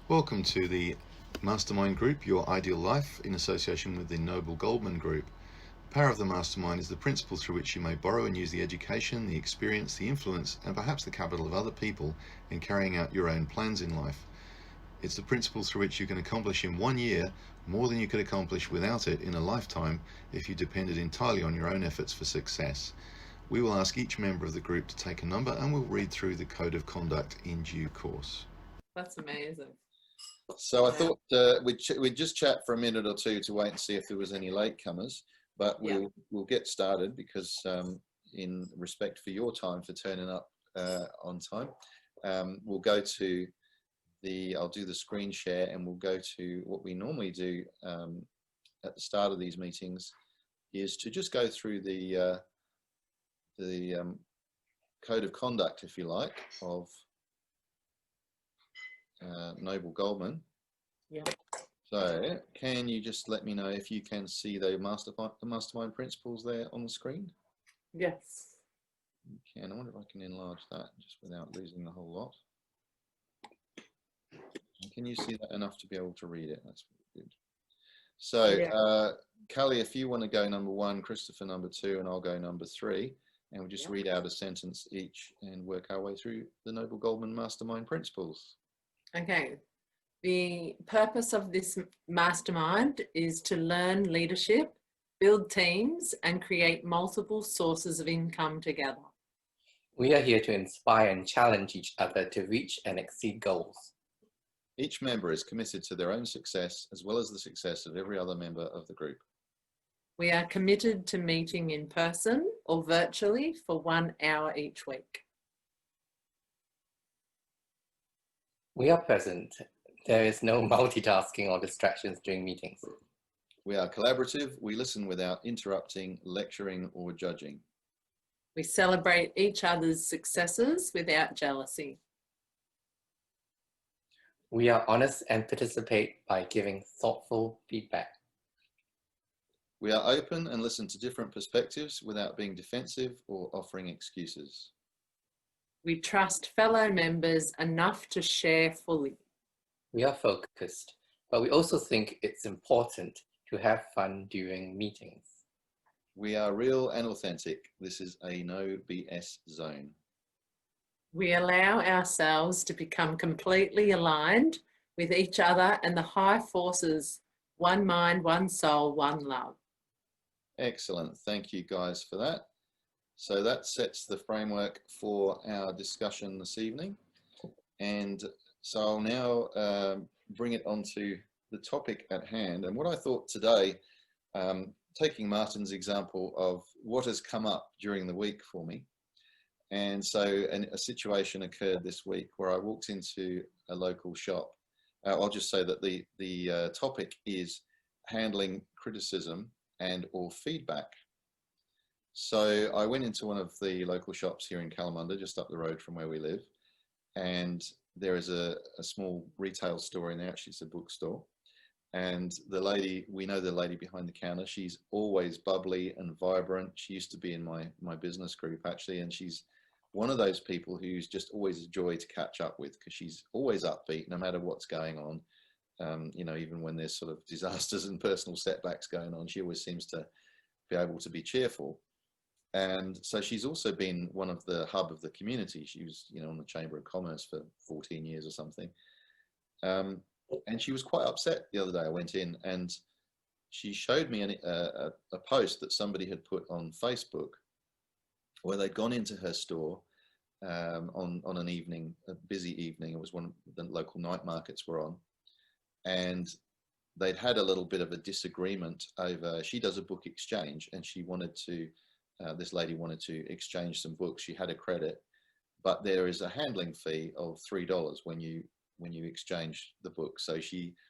Welcome to the Mastermind Group, Your Ideal Life, in association with the Noble Goldman Group. The power of the Mastermind is the principle through which you may borrow and use the education, the experience, the influence, and perhaps the capital of other people in carrying out your own plans in life. It's the principle through which you can accomplish in 1 year more than you could accomplish without it in a lifetime if you depended entirely on your own efforts for success. We will ask each member of the group to take a number and we'll read through the code of conduct in due course. That's amazing. So I thought we'd just chat for a minute or two to wait and see if there was any latecomers, but we'll get started because in respect for your time for turning up on time, we'll go to I'll do the screen share and we'll go to what we normally do at the start of these meetings is to just go through the code of conduct, if you like, of Noble Goldman. Yeah. So can you just let me know if you can see the mastermind principles there on the screen? Yes. You can. I wonder if I can enlarge that just without losing the whole lot. Can you see that enough to be able to read it? That's good. So Callie, if you want to go number 1, Christopher number 2, and I'll go number 3, and we'll just read out a sentence each and work our way through the Noble Goldman mastermind principles. Okay. The purpose of this mastermind is to learn leadership, build teams, and create multiple sources of income together. We are here to inspire and challenge each other to reach and exceed goals. Each member is committed to their own success as well as the success of every other member of the group. We are committed to meeting in person or virtually for 1 hour each week. We are present. There is no multitasking or distractions during meetings. We are collaborative. We listen without interrupting, lecturing, or judging. We celebrate each other's successes without jealousy. We are honest and participate by giving thoughtful feedback. We are open and listen to different perspectives without being defensive or offering excuses. We trust fellow members enough to share fully. We are focused, but we also think it's important to have fun during meetings. We are real and authentic. This is a no BS zone. We allow ourselves to become completely aligned with each other and the high forces, one mind, one soul, one love. Excellent. Thank you guys for that. So that sets the framework for our discussion this evening. And so I'll now bring it onto the topic at hand. And what I thought today, taking Martin's example of what has come up during the week for me. And so a situation occurred this week where I walked into a local shop. I'll just say that the topic is handling criticism and or feedback. So I went into one of the local shops here in Kalamunda, just up the road from where we live. And there is a small retail store in there. Actually, it's a bookstore. And the lady, we know the lady behind the counter, she's always bubbly and vibrant. She used to be in my business group, actually. And she's one of those people who's just always a joy to catch up with because she's always upbeat no matter what's going on. You know, even when there's sort of disasters and personal setbacks going on, she always seems to be able to be cheerful. And so she's also been one of the hub of the community. She was, you know, on the Chamber of Commerce for 14 years or something. And she was quite upset the other day. I went in and she showed me a post that somebody had put on Facebook where they'd gone into her store on an evening, a busy evening. It was one of the local night markets were on. And they'd had a little bit of a disagreement over, she does a book exchange and she wanted to, this lady wanted to exchange some books. She had a credit, but there is a handling fee of $3 when you exchange the book. So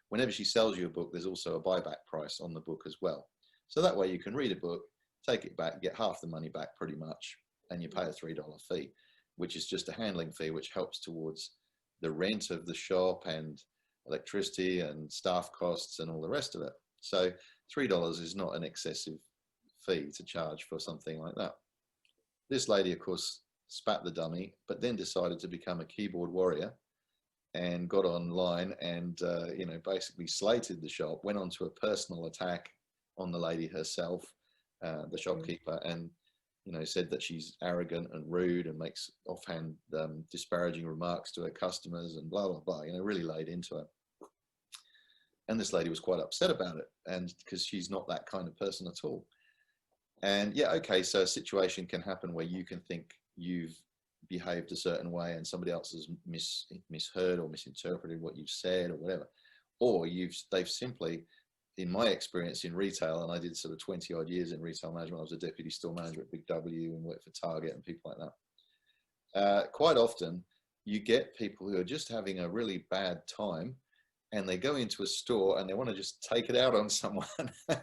whenever she sells you a book, there's also a buyback price on the book as well. So that way you can read a book, take it back, get half the money back pretty much, and you pay a $3 fee, which is just a handling fee, which helps towards the rent of the shop and electricity and staff costs and all the rest of it. So $3 is not an excessive fee to charge for something like that. This lady, of course, spat the dummy, but then decided to become a keyboard warrior and got online and, you know, basically slated the shop, went on to a personal attack on the lady herself, the shopkeeper, and, you know, said that she's arrogant and rude and makes offhand disparaging remarks to her customers and blah, blah, blah, you know, really laid into her. And this lady was quite upset about it, and because she's not that kind of person at all. And yeah, okay, so a situation can happen where you can think you've behaved a certain way and somebody else has misheard or misinterpreted what you've said or whatever. Or they've simply, in my experience in retail, and I did sort of 20 odd years in retail management, I was a deputy store manager at Big W and worked for Target and people like that. Quite often you get people who are just having a really bad time, and they go into a store and they want to just take it out on someone.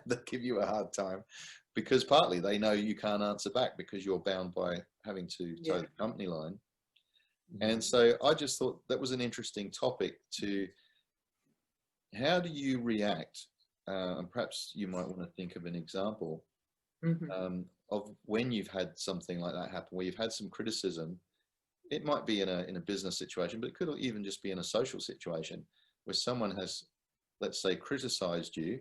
They give you a hard time because partly they know you can't answer back because you're bound by having to toe the company line. And so I just thought that was an interesting topic to, how do you react? And perhaps you might want to think of an example of when you've had something like that happen, where you've had some criticism. It might be in a business situation, but it could even just be in a social situation where someone has, let's say, criticized you,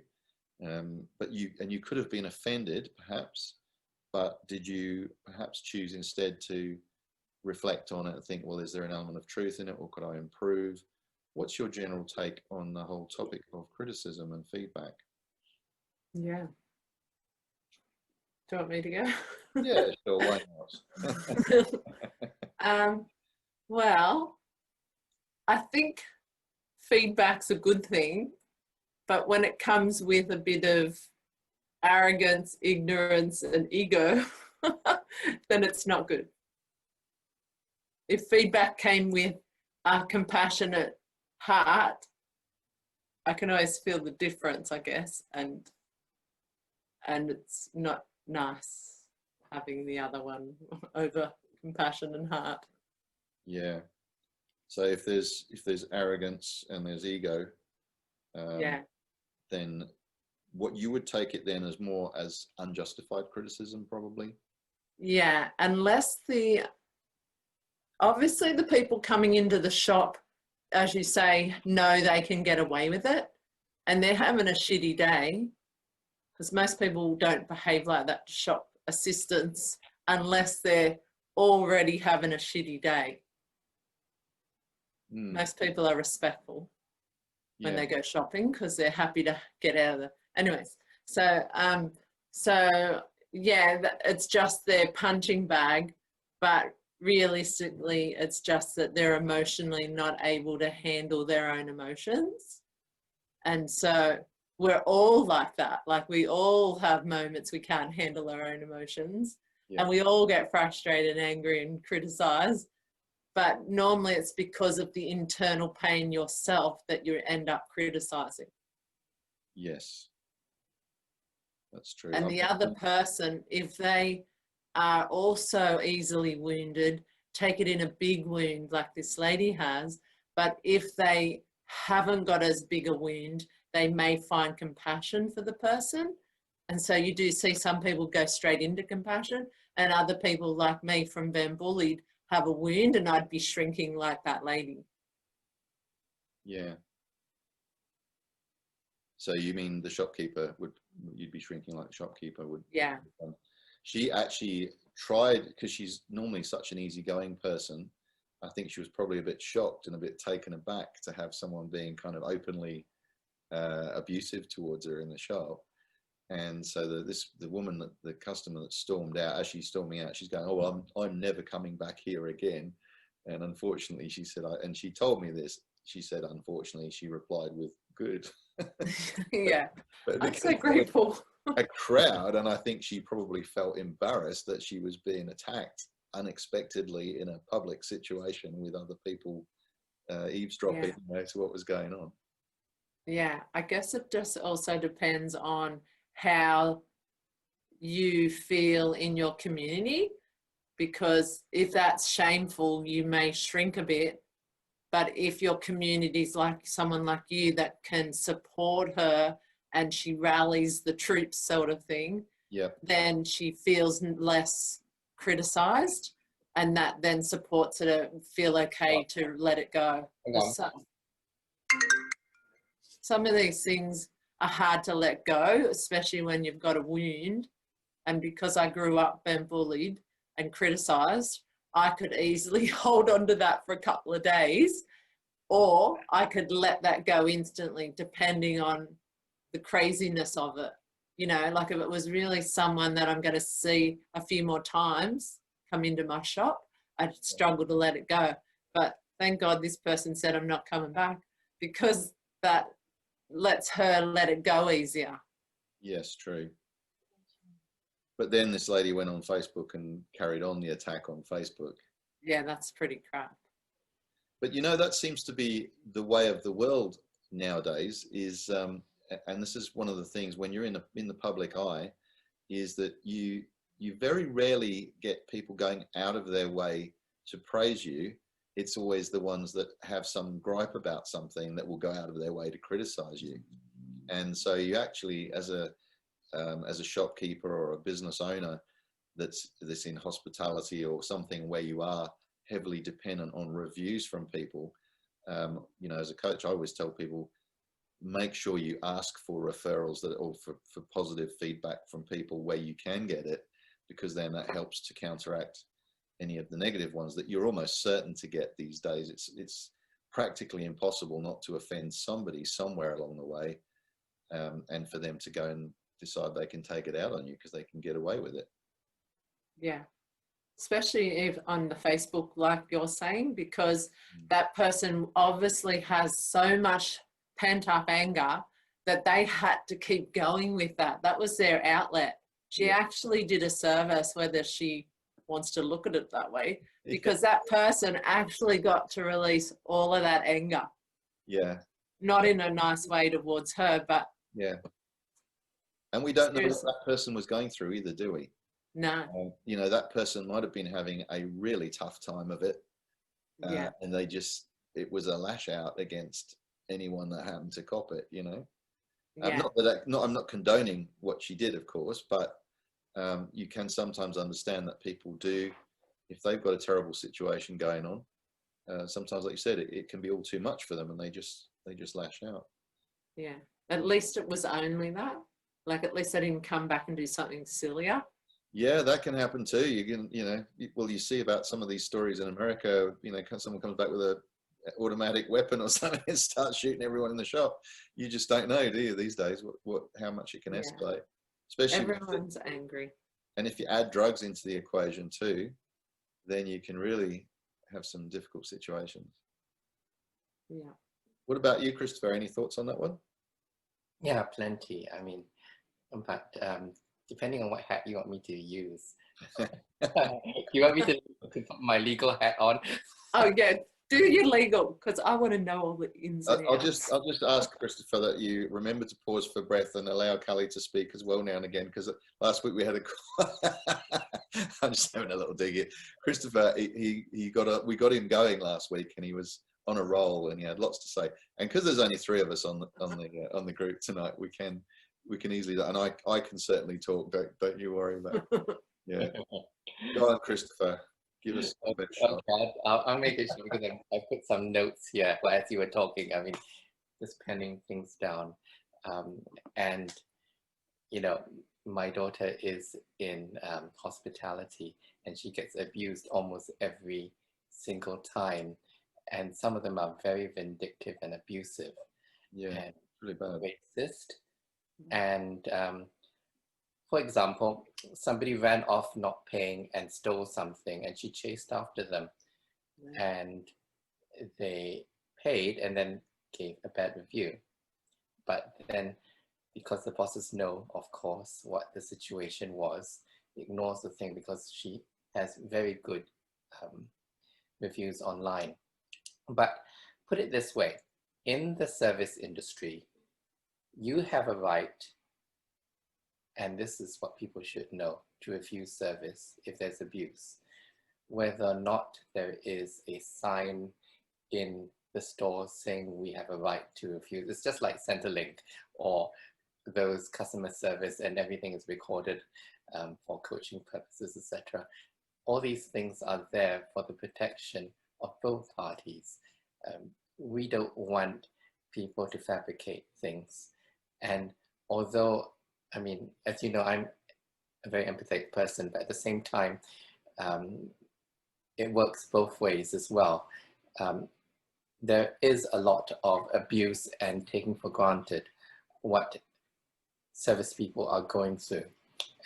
but you could have been offended perhaps, but did you perhaps choose instead to reflect on it and think, well, is there an element of truth in it, or could I improve? What's your general take on the whole topic of criticism and feedback? Yeah. Do you want me to go? Yeah, sure, why not? Well, I think feedback's a good thing, but when it comes with a bit of arrogance, ignorance, and ego, then it's not good. If feedback came with a compassionate heart, I can always feel the difference, I guess, and it's not nice having the other one over compassion and heart. Yeah. So if there's arrogance and there's ego, then what you would take it then as more as unjustified criticism, probably. Yeah, unless obviously the people coming into the shop, as you say, know they can get away with it, and they're having a shitty day, because most people don't behave like that to shop assistants unless they're already having a shitty day. Most people are respectful when they go shopping because they're happy to get out of the... Anyways, so yeah, it's just their punching bag, but realistically, it's just that they're emotionally not able to handle their own emotions. And so we're all like that. Like, we all have moments we can't handle our own emotions, and we all get frustrated, angry, and criticize. But normally it's because of the internal pain yourself that you end up criticizing. Yes, that's true. And the other person, if they are also easily wounded, take it in a big wound like this lady has. But if they haven't got as big a wound, they may find compassion for the person. And so you do see some people go straight into compassion, and other people like me from being bullied have a wound, and I'd be shrinking like that lady. Yeah. So you mean the shopkeeper you'd be shrinking like the shopkeeper would? Yeah. She actually tried, because she's normally such an easygoing person. I think she was probably a bit shocked and a bit taken aback to have someone being kind of openly abusive towards her in the shop. And so the woman, the customer that stormed out, as she's storming out, she's going, "Oh, well, I'm never coming back here again." And unfortunately, she said, and she told me this, she said, unfortunately, she replied with, "Good." Yeah, But I'm so grateful. A crowd, and I think she probably felt embarrassed that she was being attacked unexpectedly in a public situation with other people eavesdropping to what was going on. Yeah, I guess it just also depends on how you feel in your community, because if that's shameful, you may shrink a bit. But if your community's like someone like you that can support her and she rallies the troops sort of thing, then she feels less criticized. and that then supports her to feel okay to let it go. Hang on. Some of these things are hard to let go, especially when you've got a wound. And because I grew up being bullied and criticised, I could easily hold on to that for a couple of days, or I could let that go instantly, depending on the craziness of it. You know, like if it was really someone that I'm going to see a few more times come into my shop, I'd struggle to let it go. But thank God this person said I'm not coming back, because that lets her let it go easier. Yes, true. But then this lady went on Facebook and carried on the attack on Facebook. Yeah, that's pretty crap. But you know, that seems to be the way of the world nowadays, is and this is one of the things when you're in the public eye, is that you very rarely get people going out of their way to praise you. It's always the ones that have some gripe about something that will go out of their way to criticize you. And so you actually, as a shopkeeper or a business owner that's in hospitality or something where you are heavily dependent on reviews from people, you know, as a coach, I always tell people, make sure you ask for referrals or for positive feedback from people where you can get it, because then that helps to counteract any of the negative ones that you're almost certain to get these days. It's practically impossible not to offend somebody somewhere along the way, and for them to go and decide they can take it out on you because they can get away with it. Yeah, especially if on the Facebook, like you're saying, because that person obviously has so much pent up anger that they had to keep going with that. That was their outlet. She actually did a service, whether she wants to look at it that way, because that person actually got to release all of that anger. Yeah. Not in a nice way towards her, but yeah. And we don't know what that person was going through either, do we? No. You know, that person might have been having a really tough time of it. Yeah. And it was a lash out against anyone that happened to cop it, you know. Yeah. I'm not condoning what she did, of course, but you can sometimes understand that people do, if they've got a terrible situation going on, sometimes, like you said, it can be all too much for them, and they just lash out. Yeah. At least it was only that. Like, at least I didn't come back and do something sillier. Yeah, that can happen too. You can, you know, well, you see about some of these stories in America, you know, someone comes back with a automatic weapon or something and starts shooting everyone in the shop. You just don't know, do you, these days, how much it can escalate. Especially everyone's angry. And if you add drugs into the equation too, then you can really have some difficult situations. Yeah. What about you, Christopher? Any thoughts on that one? Yeah, plenty. I mean, but depending on what hat you want me to use. You want me to put my legal hat on? Oh yeah, do your legal, because I want to know all the ins and outs. I'll just ask Christopher that you remember to pause for breath and allow Callie to speak as well now and again, because last week we had I'm just having a little dig here. Christopher, we got him going last week, and he was on a roll, and he had lots to say. And because there's only 3 of us on the group tonight, we can easily, and I can certainly talk. Don't you worry about it. Yeah. Go on, Christopher. Give us a bit. Okay, I'll make it short because I put some notes here as you were talking. I mean, just penning things down. And, you know, my daughter is in hospitality, and she gets abused almost every single time. And some of them are very vindictive and abusive. Yeah, and really bad. Racist. And for example, somebody ran off not paying and stole something, and she chased after them, and they paid and then gave a bad review. But then, because the bosses know, of course, what the situation was, ignores the thing because she has very good reviews online. But put it this way, in the service industry, you have a right, and this is what people should know, to refuse service if there's abuse. Whether or not there is a sign in the store saying we have a right to refuse. It's just like Centrelink or those customer service, and everything is recorded for coaching purposes, etc. all these things are there for the protection of both parties. We don't want people to fabricate things. And although, I mean, as you know, I'm a very empathetic person, but at the same time, it works both ways as well. There is a lot of abuse and taking for granted what service people are going through.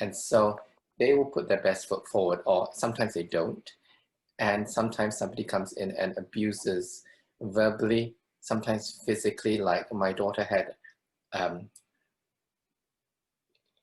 And so they will put their best foot forward, or sometimes they don't. And sometimes somebody comes in and abuses verbally, sometimes physically, like my daughter had,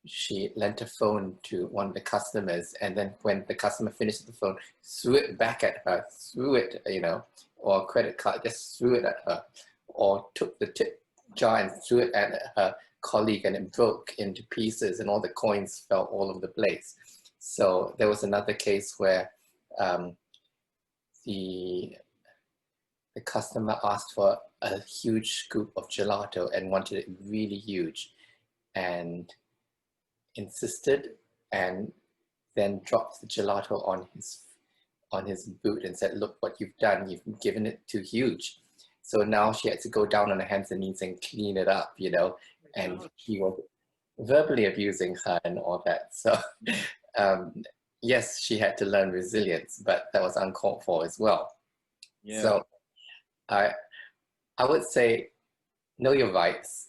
she lent a phone to one of the customers, and then when the customer finished the phone, threw it back at her, threw it, you know, or a credit card, just threw it at her, or took the tip jar and threw it at her colleague, and it broke into pieces and all the coins fell all over the place. So there was another case where the customer asked for a huge scoop of gelato and wanted it really huge, and insisted, and then dropped the gelato on his boot and said, "Look what you've done, you've given it too huge." So now she had to go down on her hands and knees and clean it up, you know, and he was verbally abusing her and all that. So yes, she had to learn resilience, but that was uncalled for as well. Yeah. So I would say, know your rights,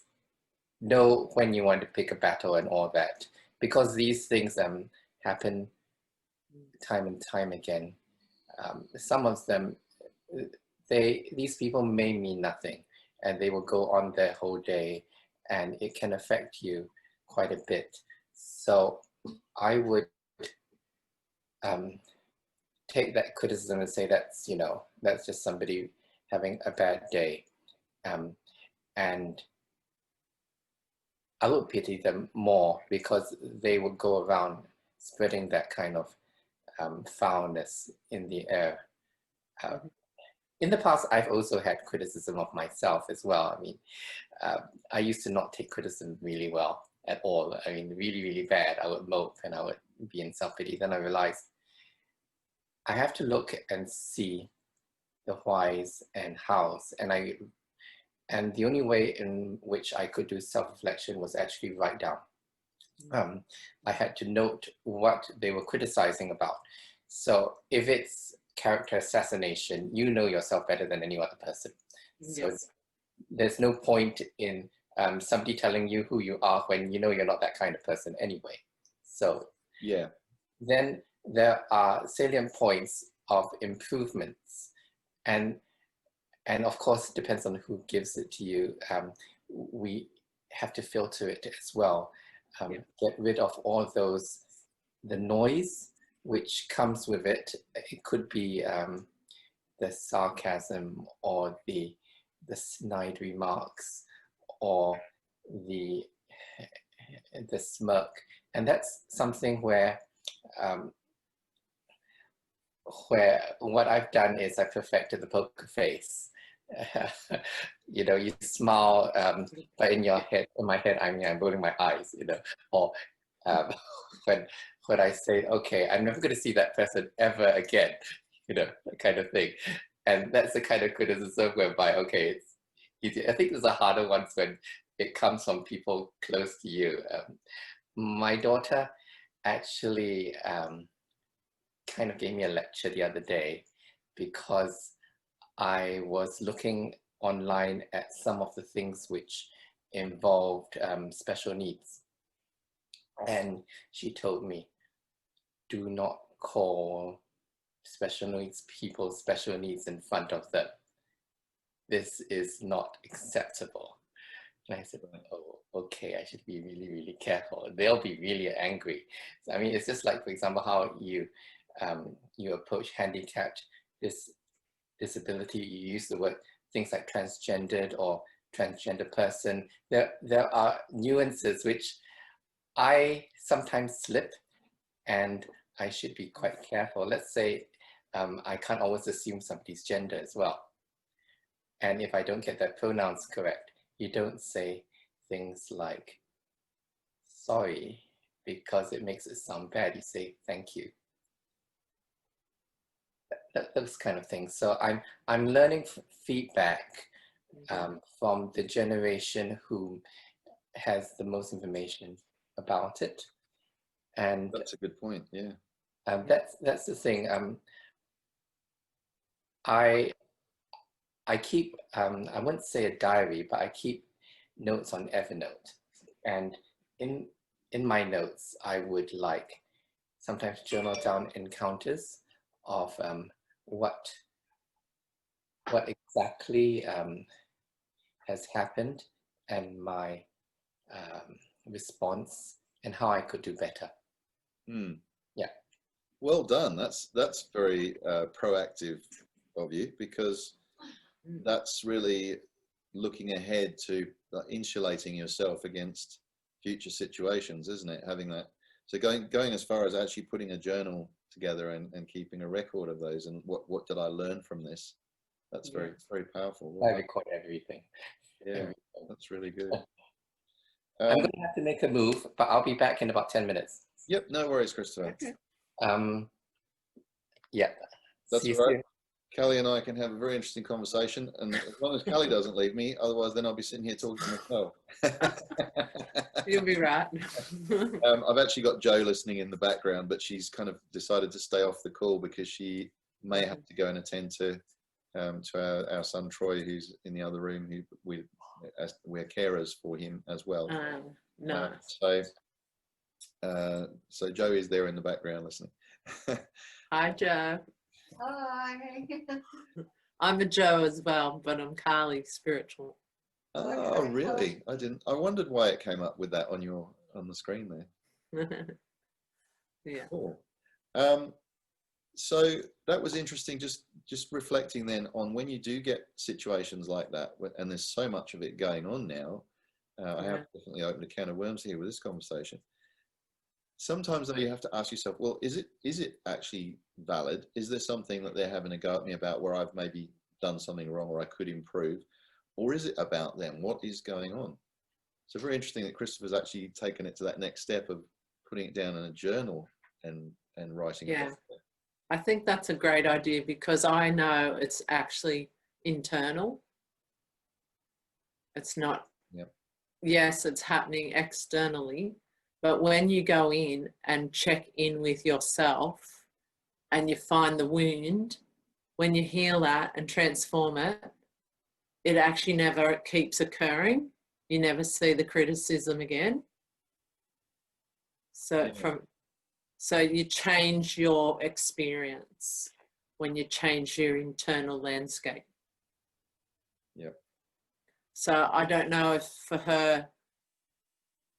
know when you want to pick a battle and all that, because these things happen time and time again. Some of them, these people may mean nothing, and they will go on their whole day, and it can affect you quite a bit. So I would take that criticism and say that's, you know, that's just somebody having a bad day. And I would pity them more, because they would go around spreading that kind of foulness in the air. In the past, I've also had criticism of myself as well. I mean, I used to not take criticism really well at all. I mean, really, really bad. I would mope and I would be in self-pity. Then I realized I have to look and see the whys and hows. And the only way in which I could do self-reflection was actually write down. I had to note what they were criticizing about. So if it's character assassination, you know yourself better than any other person. So Yes. there's no point in somebody telling you who you are when you know you're not that kind of person anyway. So Yeah. then there are salient points of improvements, and of course it depends on who gives it to you. We have to filter it as well. Get rid of all those, the noise which comes with it. It could be the sarcasm, or the snide remarks, or the smirk, and that's something where what I've done is I perfected the poker face. You know, you smile, but in my head, I'm rolling my eyes, you know, or when I say, okay, I'm never going to see that person ever again, you know, that kind of thing. And that's the kind of criticism whereby, okay, it's easy. I think there's a harder ones when it comes from people close to you. My daughter actually kind of gave me a lecture the other day, because I was looking online at some of the things which involved special needs. And she told me, do not call special needs people special needs in front of them. This is not acceptable. And I said, oh, okay, I should be really, really careful. They'll be really angry. So, I mean, it's just like, for example, how you approach handicapped, this disability, you use the word, things like transgendered or transgender person. There are nuances which I sometimes slip, and I should be quite careful. Let's say I can't always assume somebody's gender as well. And if I don't get their pronouns correct, you don't say things like sorry, because it makes it sound bad. You say thank you. those kind of things. So I'm learning feedback from the generation who has the most information about it, and That's a good point. Yeah. that's the thing. I keep I wouldn't say a diary, but I keep notes on Evernote, and in my notes I would like sometimes journal down encounters of what exactly has happened, and my response, and how I could do better. Yeah. Well done. That's very proactive of you, because that's really looking ahead to insulating yourself against future situations, isn't it? Having that. So going as far as actually putting a journal together and keeping a record of those, and what did I learn from this? That's very powerful. I record everything. Yeah, that's really good. I'm going to have to make a move, but I'll be back in about 10 minutes. Yep, no worries, Christopher. Okay. Yeah. That's all right. Callie and I can have a very interesting conversation, and as long as Callie doesn't leave me, otherwise then I'll be sitting here talking to myself. You'll be right. I've actually got Jo listening in the background, but she's kind of decided to stay off the call because she may have to go and attend to our son Troy, who's in the other room. We're carers for him as well. Nice. So Jo is there in the background listening. Hi, Jo. Hi. I'm a Jo as well, but I'm Carly spiritual. Oh, really? I wondered why it came up with that on the screen there. Yeah. Cool. So that was interesting. Just reflecting then on when you do get situations like that, and there's so much of it going on now. I have definitely opened a can of worms here with this conversation. Sometimes though you have to ask yourself, well, is it actually valid? Is there something that they're having a go at me about where I've maybe done something wrong or I could improve? Or is it about them? What is going on? So very interesting that Christopher's actually taken it to that next step of putting it down in a journal and writing it. I think that's a great idea, because I know it's actually internal. It's not, yes, it's happening externally, but when you go in and check in with yourself and you find the wound, when you heal that and transform it, it actually never keeps occurring. You never see the criticism again. So so you change your experience when you change your internal landscape. Yep. So I don't know if for her,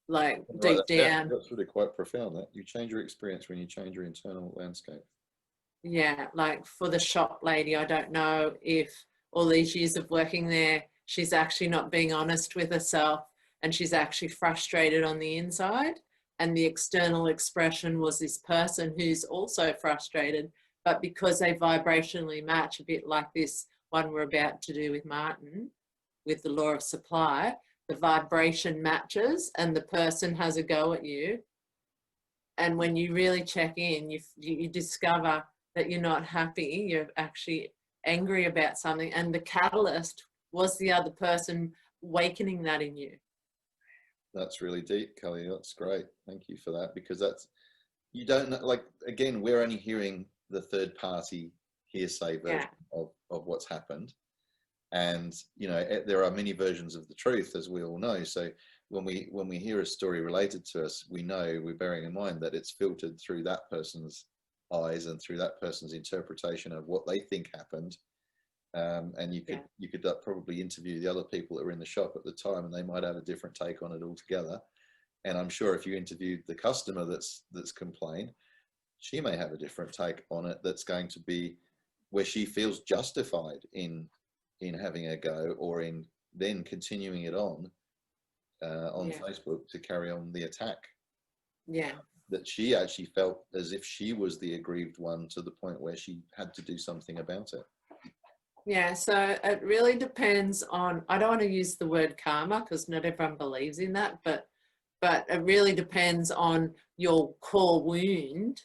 like deep down. That's really quite profound. That you change your experience when you change your internal landscape. Yeah, like for the shop lady, I don't know if all these years of working there, she's actually not being honest with herself, and she's actually frustrated on the inside. And the external expression was this person who's also frustrated, but because they vibrationally match, a bit like this one we're about to do with Martin, with the law of supply, the vibration matches and the person has a go at you. And when you really check in, you discover that you're not happy, you're actually angry about something, and the catalyst was the other person awakening that in you. That's really deep, Kelly. That's great. Thank you for that, because that's, you don't know, like, again, we're only hearing the third party hearsay version of what's happened. And, you know, there are many versions of the truth, as we all know. So when we hear a story related to us, we're bearing in mind that it's filtered through that person's eyes and through that person's interpretation of what they think happened. And you could probably interview the other people that were in the shop at the time, and they might have a different take on it altogether. And I'm sure if you interviewed the customer that's complained, she may have a different take on it, that's going to be where she feels justified in having a go, or in then continuing it on Facebook to carry on the attack. Yeah. That she actually felt as if she was the aggrieved one, to the point where she had to do something about it. Yeah, so it really depends on, I don't want to use the word karma because not everyone believes in that, but it really depends on your core wound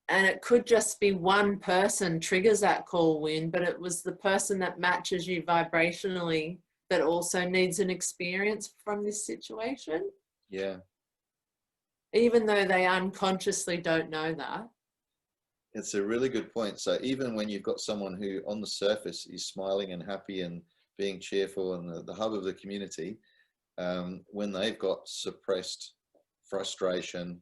And it could just be one person triggers that call win, but it was the person that matches you vibrationally that also needs an experience from this situation. Yeah. Even though they unconsciously don't know that. It's a really good point. So even when you've got someone who on the surface is smiling and happy and being cheerful and the hub of the community, when they've got suppressed frustration,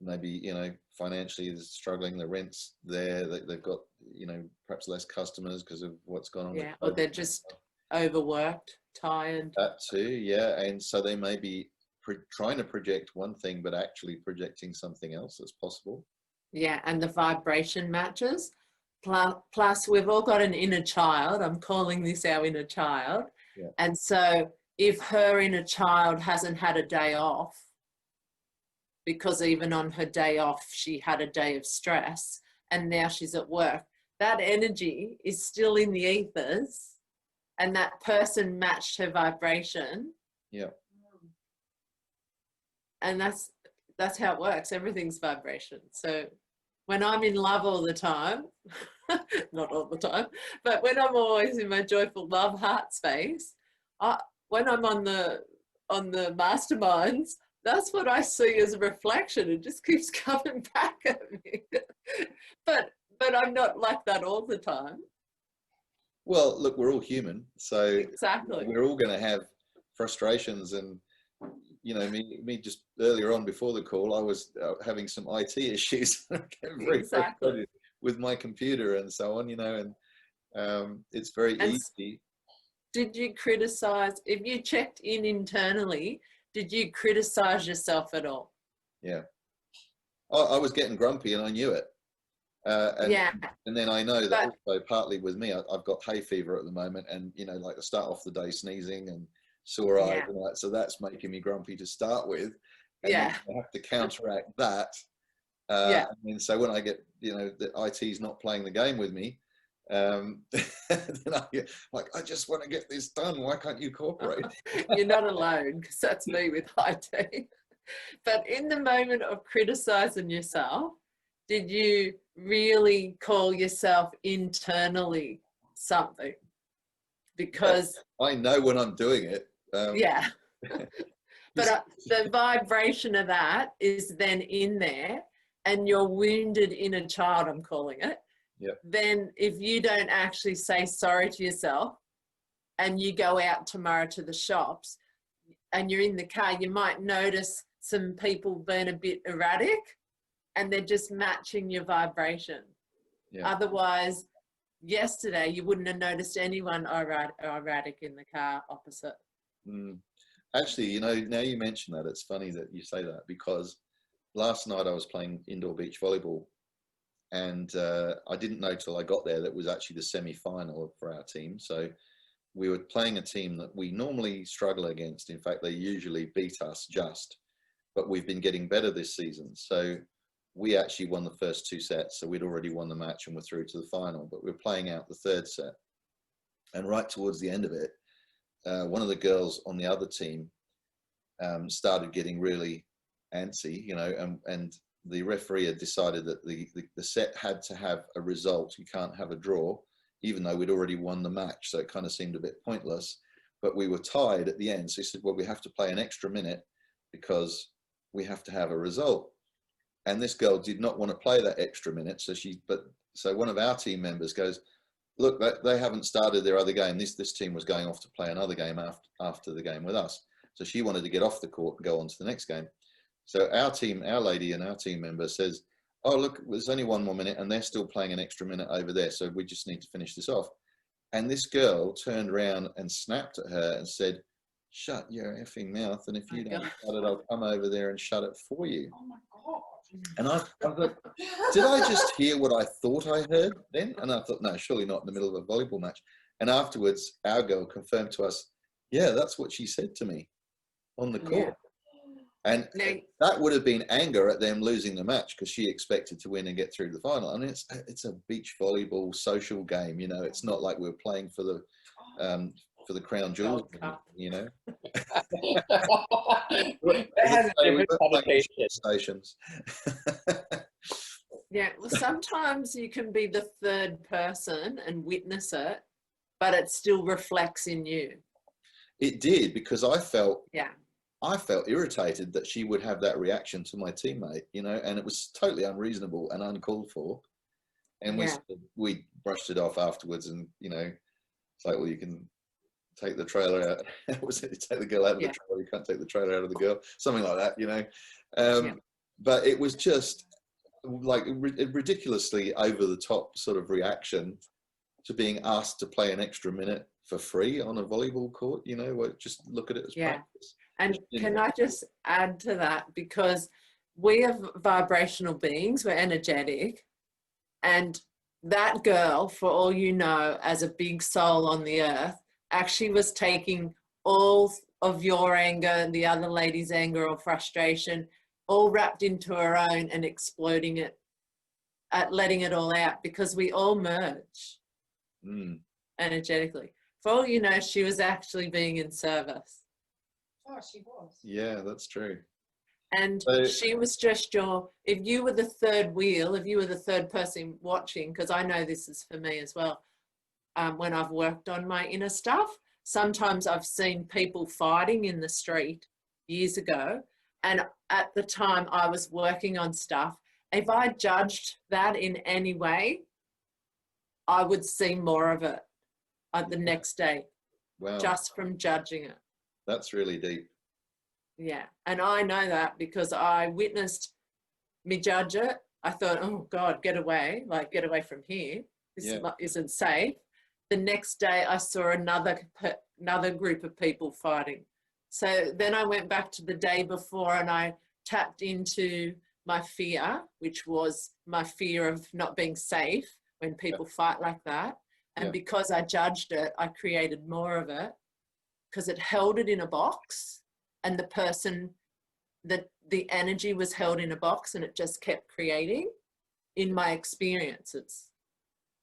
maybe, you know, financially struggling, the rent's there, they've got, you know, perhaps less customers because of what's gone on. Yeah, or they're just overworked, tired. That too, yeah. And so they may be trying to project one thing, but actually projecting something else that's possible. Yeah, and the vibration matches. Plus, we've all got an inner child. I'm calling this our inner child. Yeah. And so if her inner child hasn't had a day off, because even on her day off, she had a day of stress, and now she's at work, that energy is still in the ethers, and that person matched her vibration. Yeah. And that's how it works. Everything's vibration. So when I'm in love all the time, not all the time, but when I'm always in my joyful love heart space, when I'm on the masterminds, that's what I see as a reflection. It just keeps coming back at me. but I'm not like that all the time. Well, look, we're all human, so Exactly. we're all going to have frustrations. And you know, me just earlier on before the call, I was having some IT issues, very frustrated with my computer and so on, you know, and it's very easy. Did you criticize, if you checked in internally, did you criticize yourself at all? Yeah. I was getting grumpy and I knew it. And then I know that also partly with me, I've got hay fever at the moment, and, you know, like I start off the day sneezing and sore eyes and that, so that's making me grumpy to start with. And then I have to counteract that. And so when I get, you know, that IT's not playing the game with me, then I get, like, I just want to get this done. Why can't you cooperate? You're not alone, because that's me with IT. But in the moment of criticizing yourself, did you really call yourself internally something? Because I know when I'm doing it. But the vibration of that is then in there, and your wounded inner child, I'm calling it. Then if you don't actually say sorry to yourself, and you go out tomorrow to the shops and you're in the car, you might notice some people being a bit erratic, and they're just matching your vibration. Otherwise, yesterday you wouldn't have noticed anyone erratic in the car opposite. Actually, you know, now you mention that, it's funny that you say that, because last night I was playing indoor beach volleyball, and I didn't know till I got there that it was actually the semi-final for our team. So we were playing a team that we normally struggle against. In fact, they usually beat us just, but we've been getting better this season. So we actually won the first 2 sets. So we'd already won the match and we're through to the final, but we're playing out the 3rd set. And right towards the end of it, one of the girls on the other team started getting really antsy, you know, and the referee had decided that the set had to have a result. You can't have a draw, even though we'd already won the match. So it kind of seemed a bit pointless, but we were tied at the end. So he said, well, we have to play an extra minute because we have to have a result. And this girl did not want to play that extra minute. So one of our team members goes, look, they haven't started their other game. This team was going off to play another game after the game with us. So she wanted to get off the court and go on to the next game. So our lady and our team member says, oh, look, there's only 1 more minute and they're still playing an extra minute over there. So we just need to finish this off. And this girl turned around and snapped at her and said, shut your effing mouth. And if you don't shut it, I'll come over there and shut it for you. Oh my God. And I thought, did I just hear what I thought I heard then? And I thought, no, surely not in the middle of a volleyball match. And afterwards, our girl confirmed to us, yeah, that's what she said to me on the court. And that would have been anger at them losing the match because she expected to win and get through the final. I mean, it's a beach volleyball social game, you know. It's not like we're playing for the crown jewels, you know. It has a different connotation. Stations. Yeah, well, sometimes you can be the third person and witness it, but it still reflects in you. It did, because I felt Yeah. irritated that she would have that reaction to my teammate, you know, and it was totally unreasonable and uncalled for. And Yeah. we brushed it off afterwards, and you know, it's like, well, you can take the trailer out. Was it take the girl out of the Yeah. trailer? You can't take the trailer out of the girl. Something like that, you know. Yeah. But it was just like ridiculously over the top sort of reaction to being asked to play an extra minute for free on a volleyball court. You know, where just look at it as Yeah. practice. And can I just add to that, because we are vibrational beings, we're energetic, and that girl, for all you know, as a big soul on the earth, actually was taking all of your anger and the other lady's anger or frustration, all wrapped into her own and exploding it, letting it all out, because we all merge energetically. For all you know, she was actually being in service. Oh, she was. Yeah, that's true. And So, she was just if you were the third wheel, if you were the third person watching, because I know this is for me as well, when I've worked on my inner stuff, sometimes I've seen people fighting in the street years ago. And at the time I was working on stuff, if I judged that in any way, I would see more of it the next day, wow, just from judging it. that's really deep. Yeah, and I know that because I witnessed me judge it. I thought, oh God, get away, like get away from here. This isn't safe. The next day I saw another group of people fighting. So then I went back to the day before and I tapped into my fear, which was my fear of not being safe when people fight like that. And because I judged it, I created more of it because it held it in a box, and the person, the energy was held in a box, and it just kept creating in my experiences.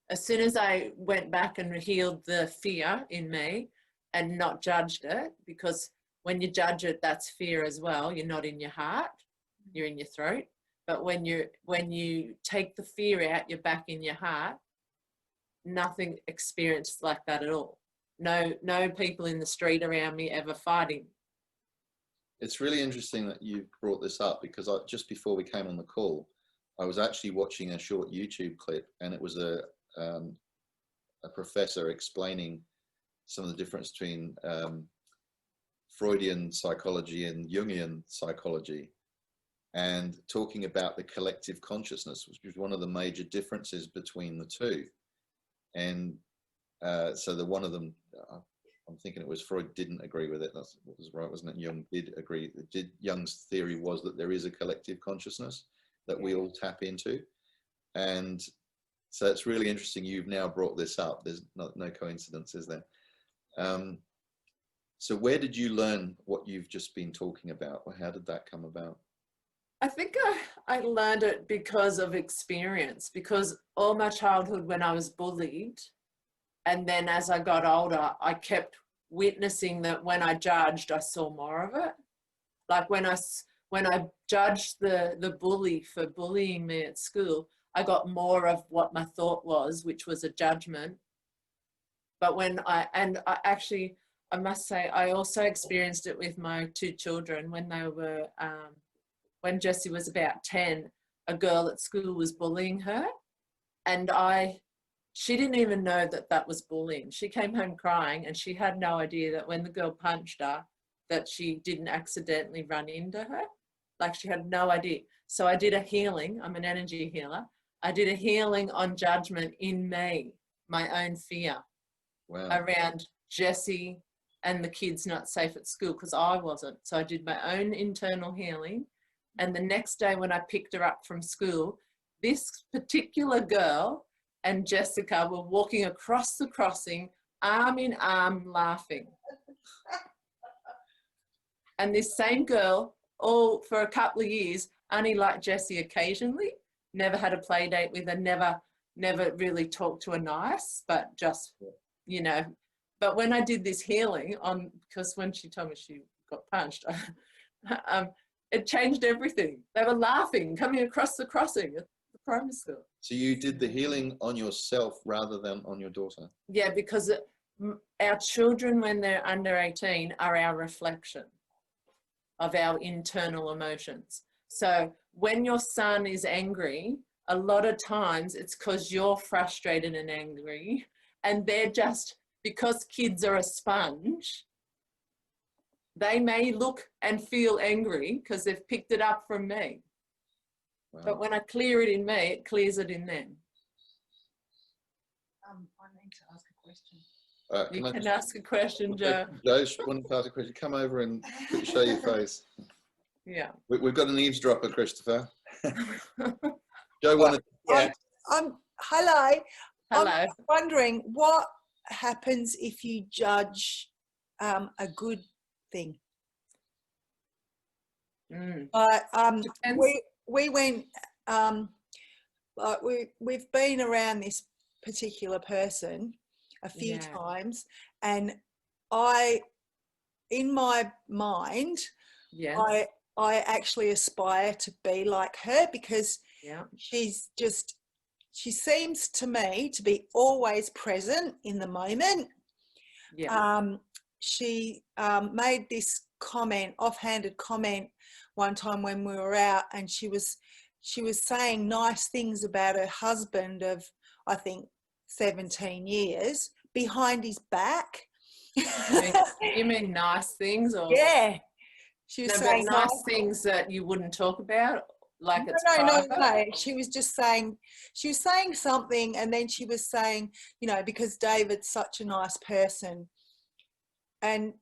As soon as I went back and healed the fear in me and not judged it, because when you judge it, that's fear as well. You're not in your heart, you're in your throat. But when you take the fear out, you're back in your heart. Nothing experienced like that at all. No people in the street around me ever fighting. It's really interesting that you brought this up, because just before we came on the call, I was actually watching a short YouTube clip, and it was a professor explaining some of the difference between Freudian psychology and Jungian psychology, and talking about the collective consciousness, which was one of the major differences between the two. And so one of them, I'm thinking it was Freud didn't agree with it. That was right, wasn't it? Jung did agree. Jung's theory was that there is a collective consciousness that we all tap into. And so it's really interesting you've now brought this up. There's no coincidence, is there? So where did you learn what you've just been talking about? Or how did that come about? I think I learned it because of experience, because all my childhood when I was bullied, and then as I got older, I kept witnessing that when I judged, I saw more of it. Like when I judged the bully for bullying me at school, I got more of what my thought was, which was a judgment. But I must say, I also experienced it with my two children when they were, when Jessie was about 10, a girl at school was bullying her, and she didn't even know that was bullying. She came home crying, and she had no idea that when the girl punched her, that she didn't accidentally run into her. Like, she had no idea. So I did a healing. I'm an energy healer. I did a healing on judgment in me, my own fear. Wow. Around Jessie and the kids not safe at school, because I wasn't. So I did my own internal healing. And the next day when I picked her up from school, this particular girl and Jessica were walking across the crossing, arm in arm, laughing. And this same girl, all for a couple of years, only liked Jessie occasionally, never had a play date with her, never really talked to her nice, but just, you know. But when I did this healing because when she told me she got punched, it changed everything. They were laughing, coming across the crossing. primary school. So you did the healing on yourself rather than on your daughter? Yeah, because our children, when they're under 18, are our reflection of our internal emotions. So when your son is angry, a lot of times it's because you're frustrated and angry, and they're just, because kids are a sponge, they may look and feel angry because they've picked it up from me. Wow. But when I clear it in me, it clears it in them. I need to ask a question. You can ask a question, Joe. Joe, wanted to ask a question. Come over and show your face. Yeah. We've got an eavesdropper, Christopher. Joe wanted. Yeah. Hello. Hello. I'm wondering what happens if you judge a good thing. Depends. We went like we've been around this particular person a few times, and in my mind, Yes. I actually aspire to be like her, because Yeah. she seems to me to be always present in the moment. Yeah. She made this offhanded comment one time when we were out, and she was saying nice things about her husband of, I think, 17 years behind his back. You mean nice things, or Yeah, she was saying nice things that you wouldn't talk about, like it's no. She was just saying, something, and then she was saying, because David's such a nice person, and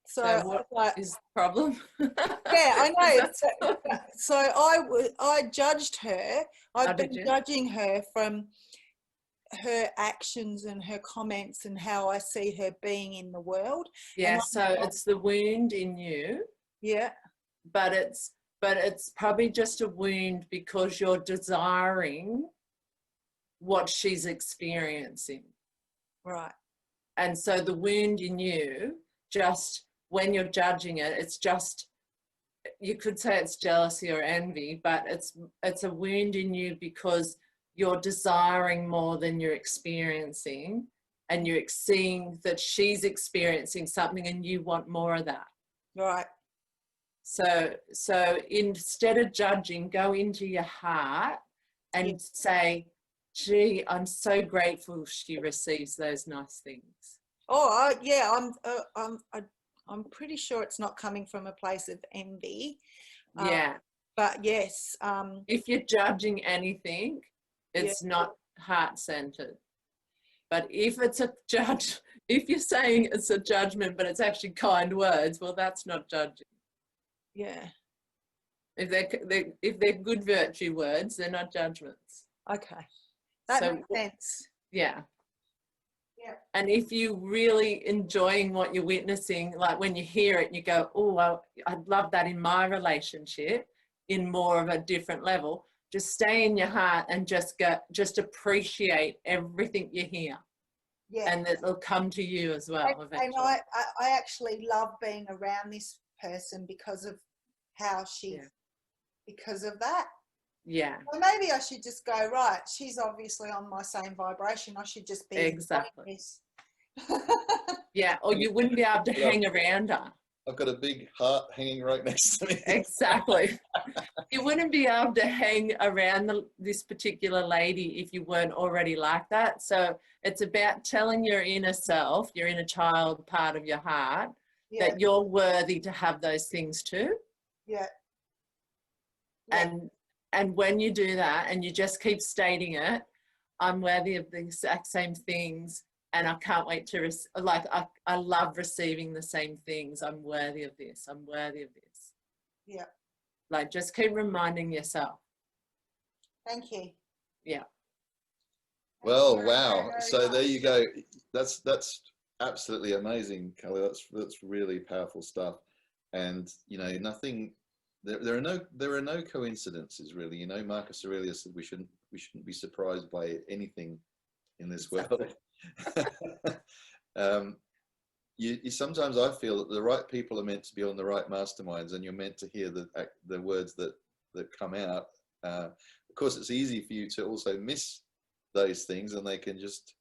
so what is the problem? yeah, I know. So I judged her. I've been judging her from her actions and her comments and how I see her being in the world. Yeah, so it's the wound in you. Yeah. But it's probably just a wound because you're desiring what she's experiencing. Right. And so the wound in you, just when you're judging it, it's just, you could say it's jealousy or envy, but it's a wound in you because you're desiring more than you're experiencing, and you're seeing that she's experiencing something and you want more of that. Right. So instead of judging, go into your heart and say, gee, I'm so grateful she receives those nice things. Oh, yeah, I'm pretty sure it's not coming from a place of envy. Yeah. But yes. If you're judging anything, it's not heart-centered. But if it's if you're saying it's a judgment, but it's actually kind words, well, that's not judging. Yeah. If they're good virtue words, they're not judgments. Okay. That makes sense. Yeah. Yeah. And if you really enjoying what you're witnessing, like when you hear it and you go, oh, well, I'd love that in my relationship in more of a different level, just stay in your heart and just appreciate everything you hear. Yeah. And it'll come to you as well eventually. And I actually love being around this person because of how because of that. Yeah. Well, maybe I should just go, right, she's obviously on my same vibration. I should just be exactly. This. Yeah, or you wouldn't be able to hang around her. I've got a big heart hanging right next to me. Exactly. You wouldn't be able to hang around this particular lady if you weren't already like that. So it's about telling your inner self, your inner child part of your heart, that you're worthy to have those things too. Yeah. And when you do that and you just keep stating it, I'm worthy of the exact same things, and I can't wait to, I love receiving the same things. I'm worthy of this. I'm worthy of this. Yeah. Like, just keep reminding yourself. Thank you. Yeah. Well, wow. So there you go. That's absolutely amazing, Kelly. That's really powerful stuff. And, nothing, there are no coincidences really. Marcus Aurelius said we shouldn't be surprised by anything in this world. You sometimes, I feel that the right people are meant to be on the right masterminds, and you're meant to hear the words that come out Of course, it's easy for you to also miss those things, and they can just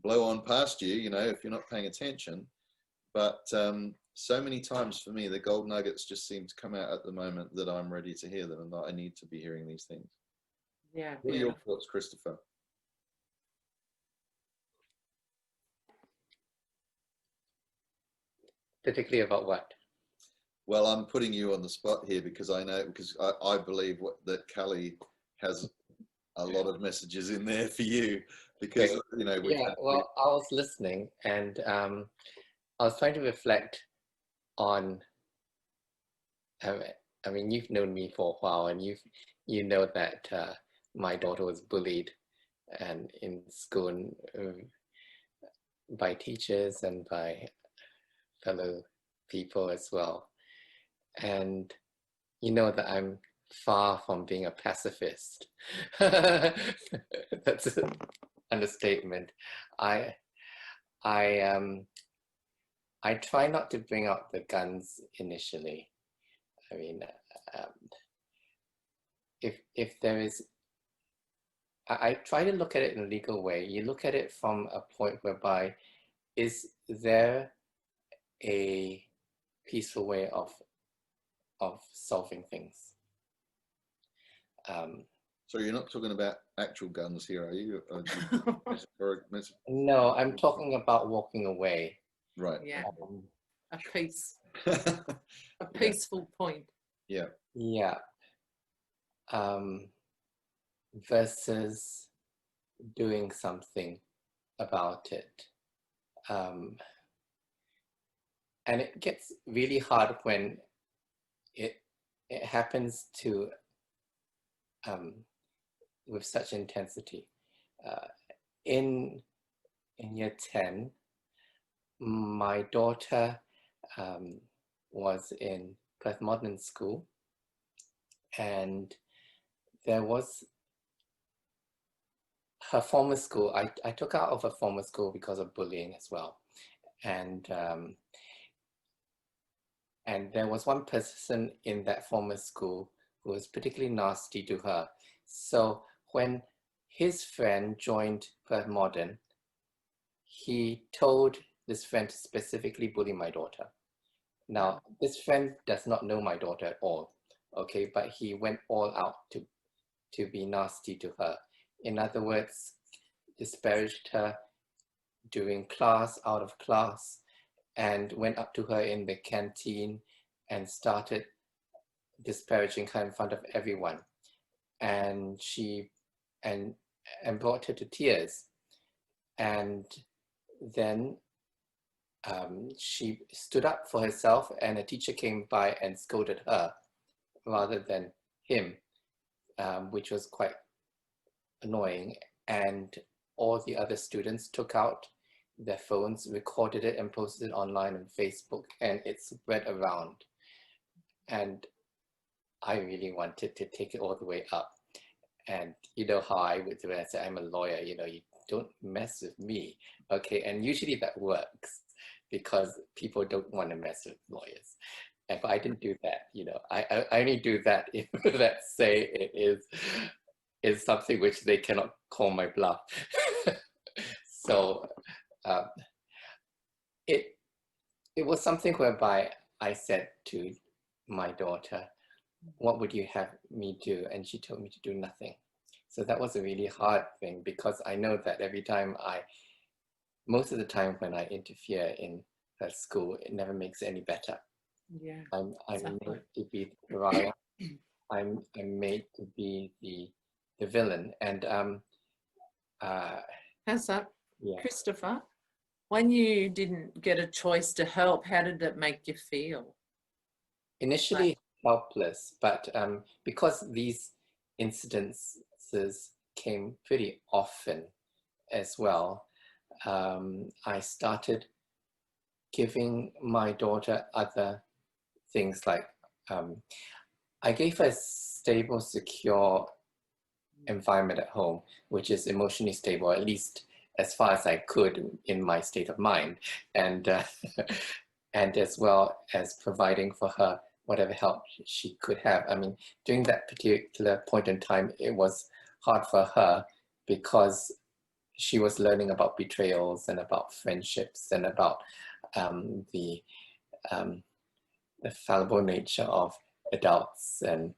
blow on past you, you know, if you're not paying attention. But so many times for me, the gold nuggets just seem to come out at the moment that I'm ready to hear them and that I need to be hearing these things. Yeah. What are your thoughts, Christopher? Particularly about what? Well, I'm putting you on the spot here because I know, because I believe that Callie has a lot of messages in there for you, because, you know, well, I was listening, and I was trying to reflect on, I mean, you've known me for a while, and you know that my daughter was bullied and in school by teachers and by fellow people as well. And you know that I'm far from being a pacifist. That's an understatement. I try not to bring out the guns initially. I mean, if there is, I try to look at it in a legal way. You look at it from a point whereby, is there a peaceful way of solving things? So you're not talking about actual guns here, are you? No, I'm talking about walking away. Right. Yeah. A peace. A peaceful point. Yeah. Yeah. Versus doing something about it. And it gets really hard when it happens to with such intensity. In year 10, my daughter was in Perth Modern School, and there was her former school. I took her out of her former school because of bullying as well, and there was one person in that former school who was particularly nasty to her. So when his friend joined Perth Modern, he told this friend to specifically bully my daughter. Now, this friend does not know my daughter at all, okay, but he went all out to be nasty to her. In other words, disparaged her during class, out of class, and went up to her in the canteen and started disparaging her in front of everyone. And she brought her to tears. And then she stood up for herself, and a teacher came by and scolded her rather than him, which was quite annoying. And all the other students took out their phones, recorded it, and posted it online on Facebook, and it spread around. And I really wanted to take it all the way up. And you know how I would do it. I said, I'm a lawyer, you know, you don't mess with me. Okay, and usually that works because people don't want to mess with lawyers. And but I didn't do that, you know. I only do that if, let's say, it is something which they cannot call my bluff. So it was something whereby I said to my daughter, what would you have me do? And she told me to do nothing. So that was a really hard thing, because I know that every time most of the time when I interfere in her school, it never makes it any better. Yeah. I'm Exactly. made to be the pariah. I'm made to be the villain. And How's that, yeah. Christopher? When you didn't get a choice to help, how did it make you feel? Initially helpless, but because these incidences came pretty often as well, I started giving my daughter other things like, I gave her a stable, secure environment at home, which is emotionally stable, at least as far as I could in my state of mind, and and as well as providing for her whatever help she could have. I mean, during that particular point in time, it was hard for her because she was learning about betrayals and about friendships and about the fallible nature of adults and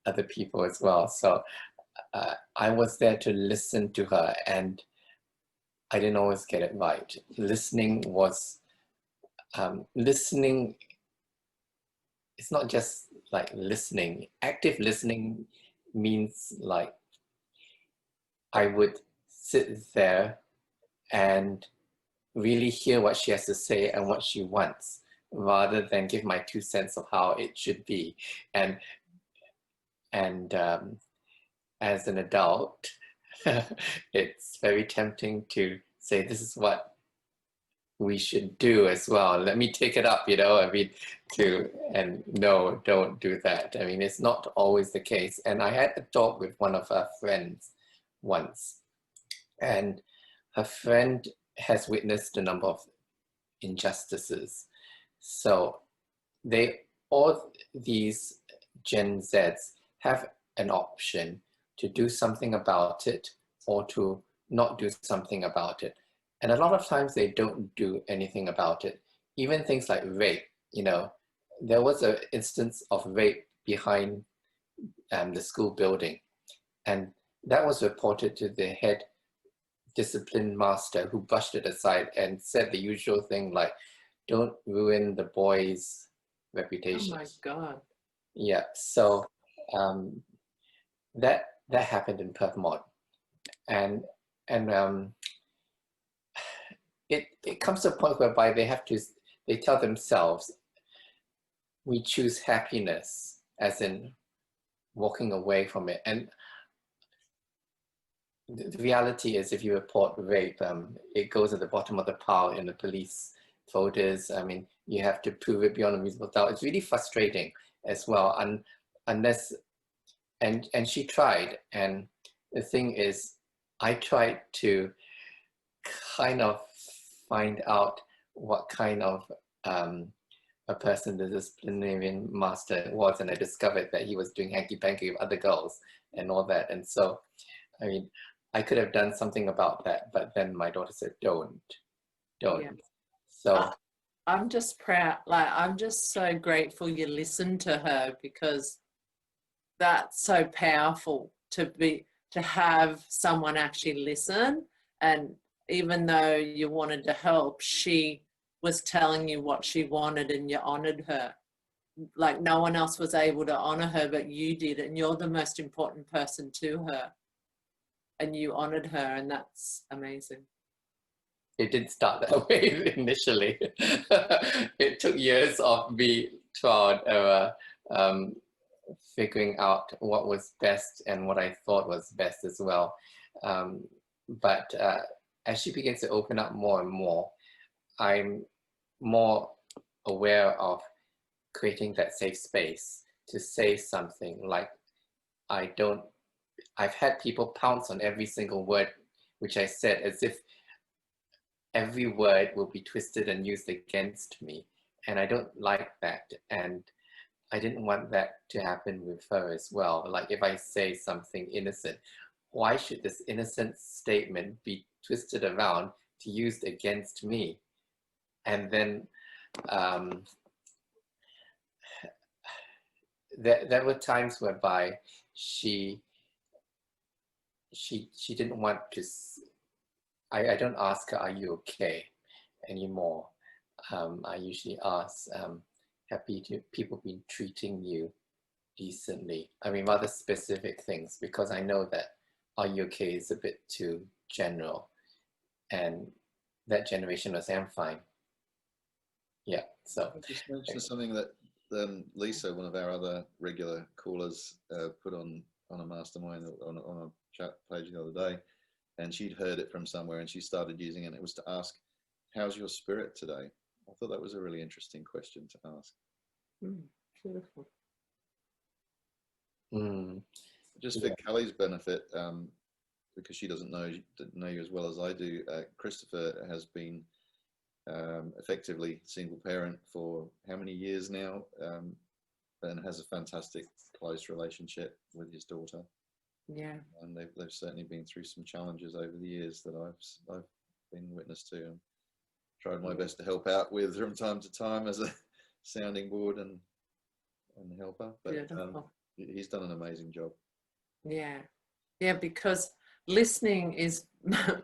other people as well. So I was there to listen to her, and I didn't always get it right. Listening was, listening, it's not just like listening. Active listening means like I would sit there and really hear what she has to say and what she wants, rather than give my 2 cents of how it should be. And as an adult, it's very tempting to say, this is what we should do as well. Let me take it up, you know, I mean, and no, don't do that. I mean, it's not always the case. And I had a talk with one of her friends once, and her friend has witnessed a number of injustices. So all these Gen Zs have an option to do something about it or to not do something about it. And a lot of times they don't do anything about it. Even things like rape, you know, there was an instance of rape behind the school building. And that was reported to the head discipline master, who brushed it aside and said the usual thing like, don't ruin the boys' reputation. Oh my God. Yeah, so that happened in Perth Mod. And it comes to a point whereby they tell themselves, we choose happiness, as in walking away from it. And the reality is, if you report rape, it goes at the bottom of the pile in the police folders. I mean, you have to prove it beyond a reasonable doubt. It's really frustrating as well, unless, and she tried. And the thing is, I tried to kind of find out what kind of a person the disciplinarian master was, and I discovered that he was doing hanky-panky with other girls and all that. And so, I mean, I could have done something about that, but then my daughter said, don't. Yeah. So I'm just proud, like, I'm just so grateful you listened to her, because that's so powerful to have someone actually listen. And even though you wanted to help, she was telling you what she wanted and you honored her. Like no one else was able to honor her, but you did, and you're the most important person to her. And you honored her, and that's amazing. It didn't start that way initially. It took years of me trial and error, figuring out what was best and what I thought was best as well. But as she begins to open up more and more, I'm more aware of creating that safe space to say something like, I've had people pounce on every single word which I said, as if every word will be twisted and used against me. And I don't like that. And I didn't want that to happen with her as well. Like if I say something innocent, why should this innocent statement be twisted around to used against me? And then there were times whereby she didn't want to, I don't ask her, are you okay, anymore. I usually ask, have people been treating you decently? I mean, rather specific things, because I know that are you okay is a bit too general. And that generation was, I'm fine. Yeah, so. I just mentioned something that Lisa, one of our other regular callers, put on a mastermind, on a chat page the other day, and she'd heard it from somewhere and she started using it, and it was to ask, how's your spirit today? I thought that was a really interesting question to ask. Beautiful. Just for Kelly's benefit, because she doesn't know you as well as I do, Christopher has been effectively single parent for how many years now? and has a fantastic close relationship with his daughter. Yeah. And they've certainly been through some challenges over the years that I've been witness to, and tried my best to help out with from time to time as a sounding board and helper. But he's done an amazing job. Yeah. Yeah, because listening is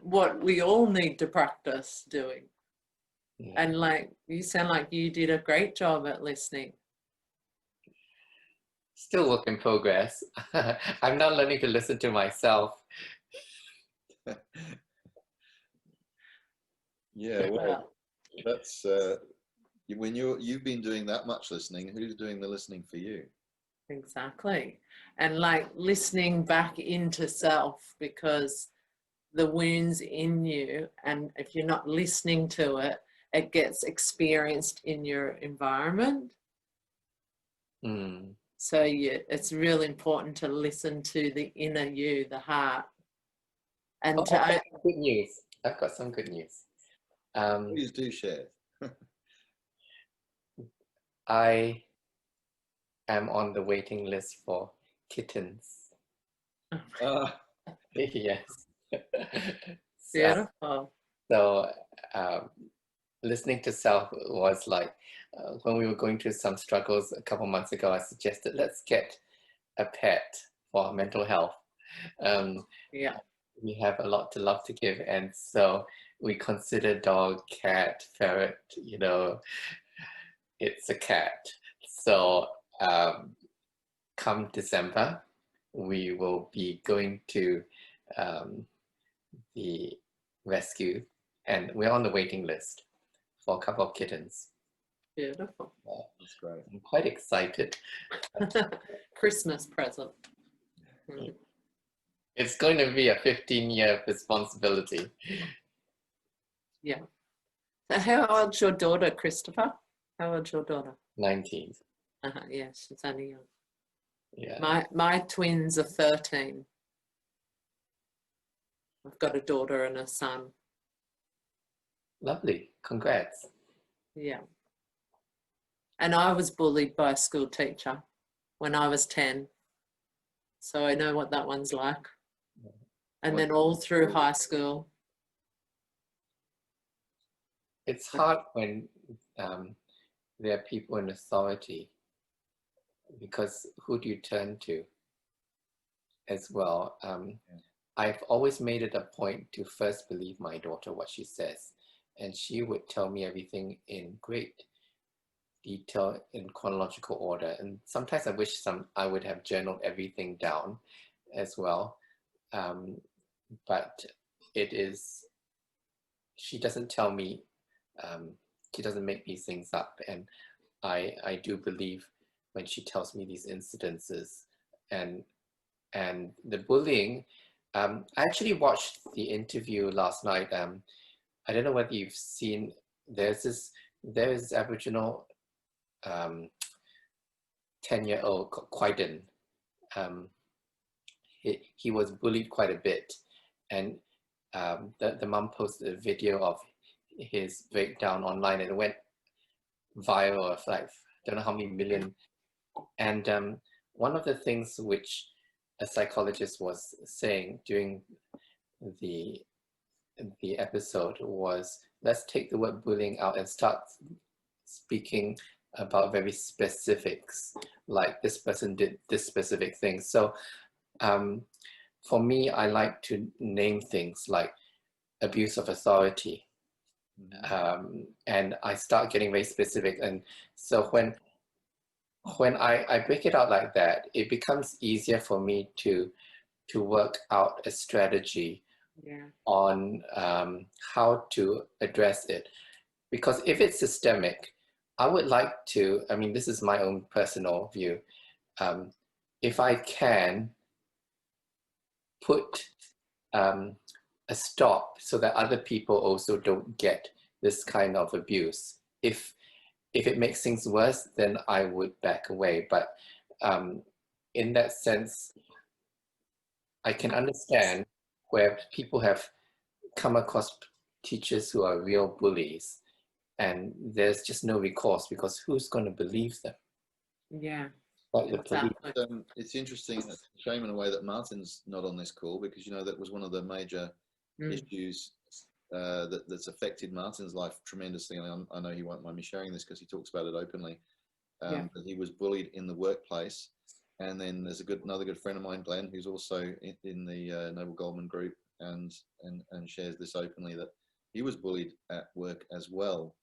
what we all need to practice doing. Yeah. And like, you sound like you did a great job at listening. Still work in progress. I'm now learning to listen to myself. Yeah, well, that's when you've been doing that much listening, who's doing the listening for you? Exactly. And like listening back into self, because the wound's in you, and if you're not listening to it, it gets experienced in your environment. Mm. So it's really important to listen to the inner you, the heart. And I've got some good news. I've got some good news. Please do share. I am on the waiting list for kittens. Yes. Beautiful. So listening to self was like, when we were going through some struggles a couple months ago, I suggested let's get a pet for our mental health. Yeah. We have a lot to love to give, and so we consider dog, cat, ferret, you know, it's a cat. So come December, we will be going to the rescue, and we're on the waiting list for a couple of kittens. Beautiful. That's great. I'm quite excited. Christmas present. It's going to be a 15-year responsibility. Yeah. So how old's your daughter, Christopher? How old's your daughter? 19. Yeah, she's only young. Yeah. My twins are 13. I've got a daughter and a son. Lovely. Congrats. Yeah. And I was bullied by a school teacher when I was 10. So I know what that one's like. And then all through high school. It's hard when there are people in authority, because who do you turn to as well? I've always made it a point to first believe my daughter, what she says. And she would tell me everything in great detail, in chronological order. And sometimes I wish I would have journaled everything down as well. But she doesn't tell me, she doesn't make these things up. And I do believe when she tells me these incidences. And the bullying, I actually watched the interview last night. I don't know whether you've seen, there's Aboriginal 10-year-old Quiden. He was bullied quite a bit, and the mum posted a video of his breakdown online, and it went viral of like, don't know how many million. And one of the things which a psychologist was saying during the episode was, let's take the word bullying out and start speaking about very specifics, like this person did this specific thing. So for me, I like to name things like abuse of authority. And I start getting very specific. And so when I break it out like that, it becomes easier for me to work out a strategy on how to address it. Because if it's systemic, I would like to, I mean, this is my own personal view. If I can put a stop so that other people also don't get this kind of abuse. If it makes things worse, then I would back away. But in that sense, I can understand where people have come across teachers who are real bullies, and there's just no recourse, because who's going to believe them? Yeah. Like the police. Exactly. It's interesting. It's a shame in a way that Martin's not on this call, because you know that was one of the major issues that's affected Martin's life tremendously. And I know he won't mind me sharing this because he talks about it openly. That he was bullied in the workplace, and then there's another good friend of mine, Glenn, who's also in the Noble Goldman group, and shares this openly, that he was bullied at work as well.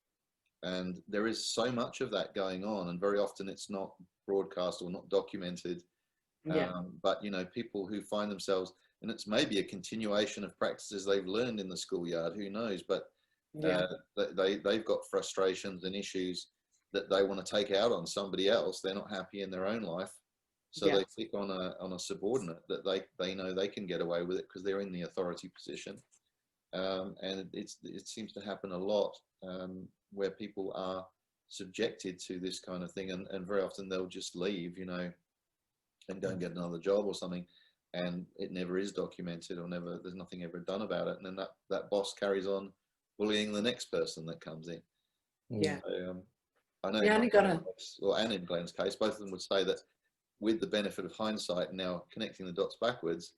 And there is so much of that going on, and very often it's not broadcast or not documented. But you know, people who find themselves, and it's maybe a continuation of practices they've learned in the schoolyard, who knows, but they've got frustrations and issues that they want to take out on somebody else. They're not happy in their own life, so they click on a subordinate that they know they can get away with it because they're in the authority position. And it seems to happen a lot, where people are subjected to this kind of thing, and very often they'll just leave, you know, and go and get another job or something, and it never is documented, or there's nothing ever done about it, and then that boss carries on bullying the next person that comes in. So, I know and in Glenn's case, both of them would say that with the benefit of hindsight, now connecting the dots backwards,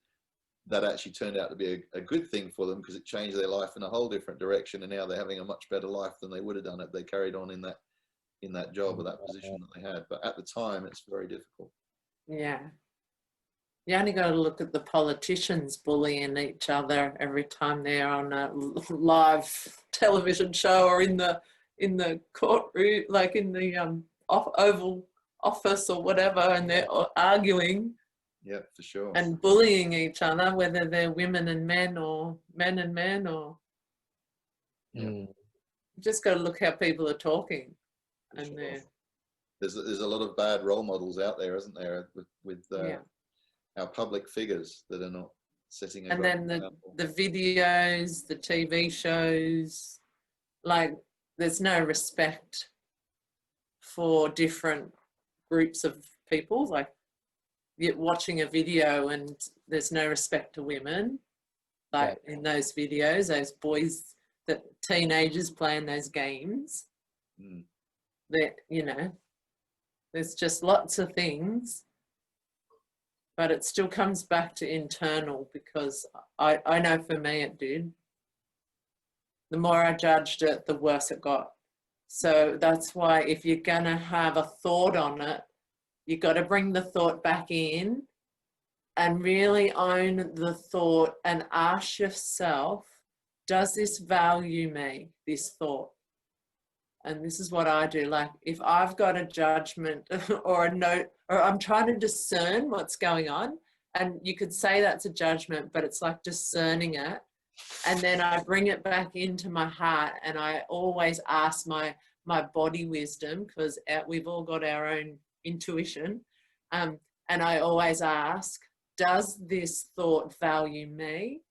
that actually turned out to be a good thing for them, because it changed their life in a whole different direction, and now they're having a much better life than they would have done if they carried on in that job or that position that they had. But at the time, it's very difficult. Yeah. You only got to look at the politicians bullying each other every time they're on a live television show, or in the courtroom, like in the Oval Office or whatever, and they're arguing. Yeah, for sure. And bullying each other, whether they're women and men, or men and men, or you just got to look how people are talking. For and sure. There's a lot of bad role models out there, isn't there, with our public figures that are not setting a and great then example. the videos, the TV shows, like there's no respect for different groups of people. Like, you're watching a video and there's no respect to women, like in those videos, those boys, that teenagers playing those games, that, you know, there's just lots of things, but it still comes back to internal, because I know for me it did. The more I judged it, the worse it got. So that's why if you're gonna have a thought on it, you've got to bring the thought back in and really own the thought, and ask yourself, does this value me, this thought? And this is what I do. Like, if I've got a judgment or a note, or I'm trying to discern what's going on, and you could say that's a judgment, but it's like discerning it. And then I bring it back into my heart, and I always ask my body wisdom, because we've all got our own intuition. And I always ask, does this thought value me?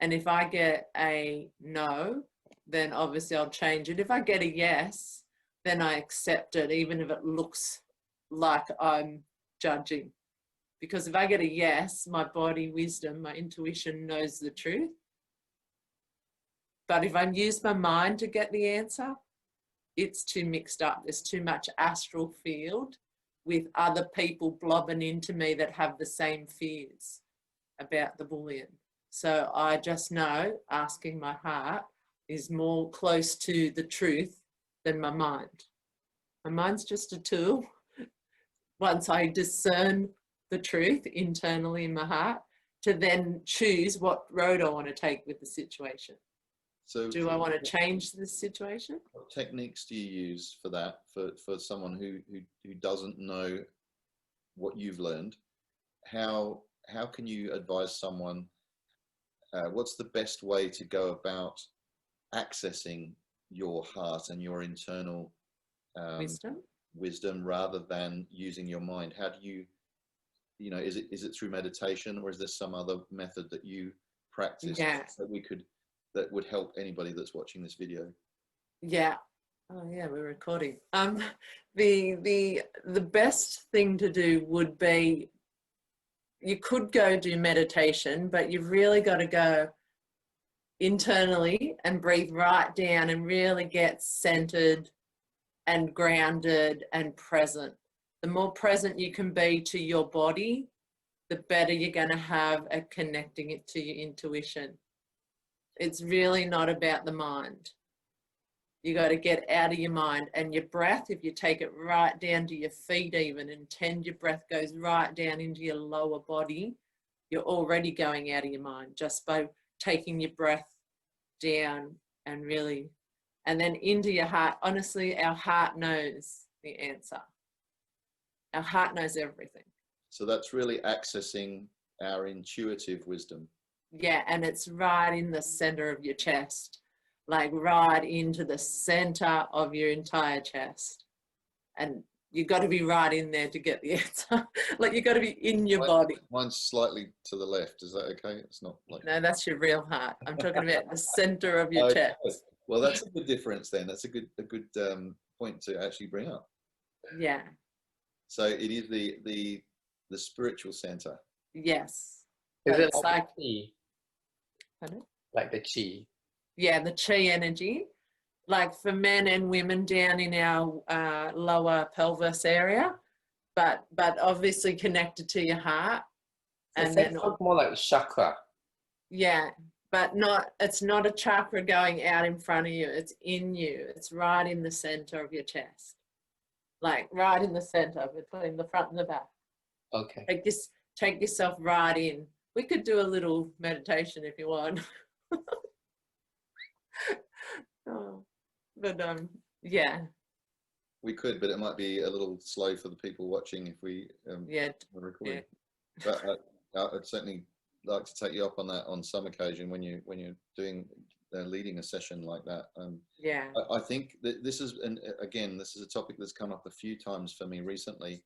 And if I get a no, then obviously I'll change it. If I get a yes, then I accept it, even if it looks like I'm judging. Because if I get a yes, my body wisdom, my intuition knows the truth. But if I use my mind to get the answer, it's too mixed up. There's too much astral field with other people blobbing into me that have the same fears about the bullying. So I just know asking my heart is more close to the truth than my mind. My mind's just a tool. Once I discern the truth internally in my heart, to then choose what road I want to take with the situation. So do I want to change this situation? What techniques do you use for that, for someone who doesn't know what you've learned? How can you advise someone, what's the best way to go about accessing your heart and your internal wisdom rather than using your mind? How do you know, is it through meditation, or is there some other method that you practice that would help anybody that's watching this video? Yeah. Oh yeah, we're recording. The best thing to do would be, you could go do meditation, but you've really got to go internally and breathe right down and really get centered and grounded and present. The more present you can be to your body, the better you're going to have at connecting it to your intuition. It's really not about the mind. You got to get out of your mind, and your breath, if you take it right down to your feet even, and tend your breath goes right down into your lower body, you're already going out of your mind just by taking your breath down and really, and then into your heart. Honestly, our heart knows the answer. Our heart knows everything. So that's really accessing our intuitive wisdom. Yeah, and it's right in the center of your chest, like right into the center of your entire chest. And you've got to be right in there to get the answer. Like you've got to be in your body. Mine's slightly to the left. Is that okay? It's not like... No, that's your real heart. I'm talking about the center of your Okay. chest. Well, that's a good difference then. That's a good point to actually bring up. Yeah. So it is the spiritual center. Yes. Is But it it's like like, the chi? Pardon? Like the chi? Yeah, the chi energy. Like for men and women down in our lower pelvis area, but obviously connected to your heart. So And it then, sounds more like chakra. yeah, but it's not a chakra going out in front of you. It's in you. It's right in the center of your chest. Like right in the center between the front and the back. Okay. Take yourself right in. We could do a little meditation if you want. Oh, but yeah. We could, but it might be a little slow for the people watching if we Yeah. record. Yeah. But I'd certainly like to take you up on that on some occasion when you're doing leading a session like that. Yeah. I think that this is, and again, this is a topic that's come up a few times for me recently,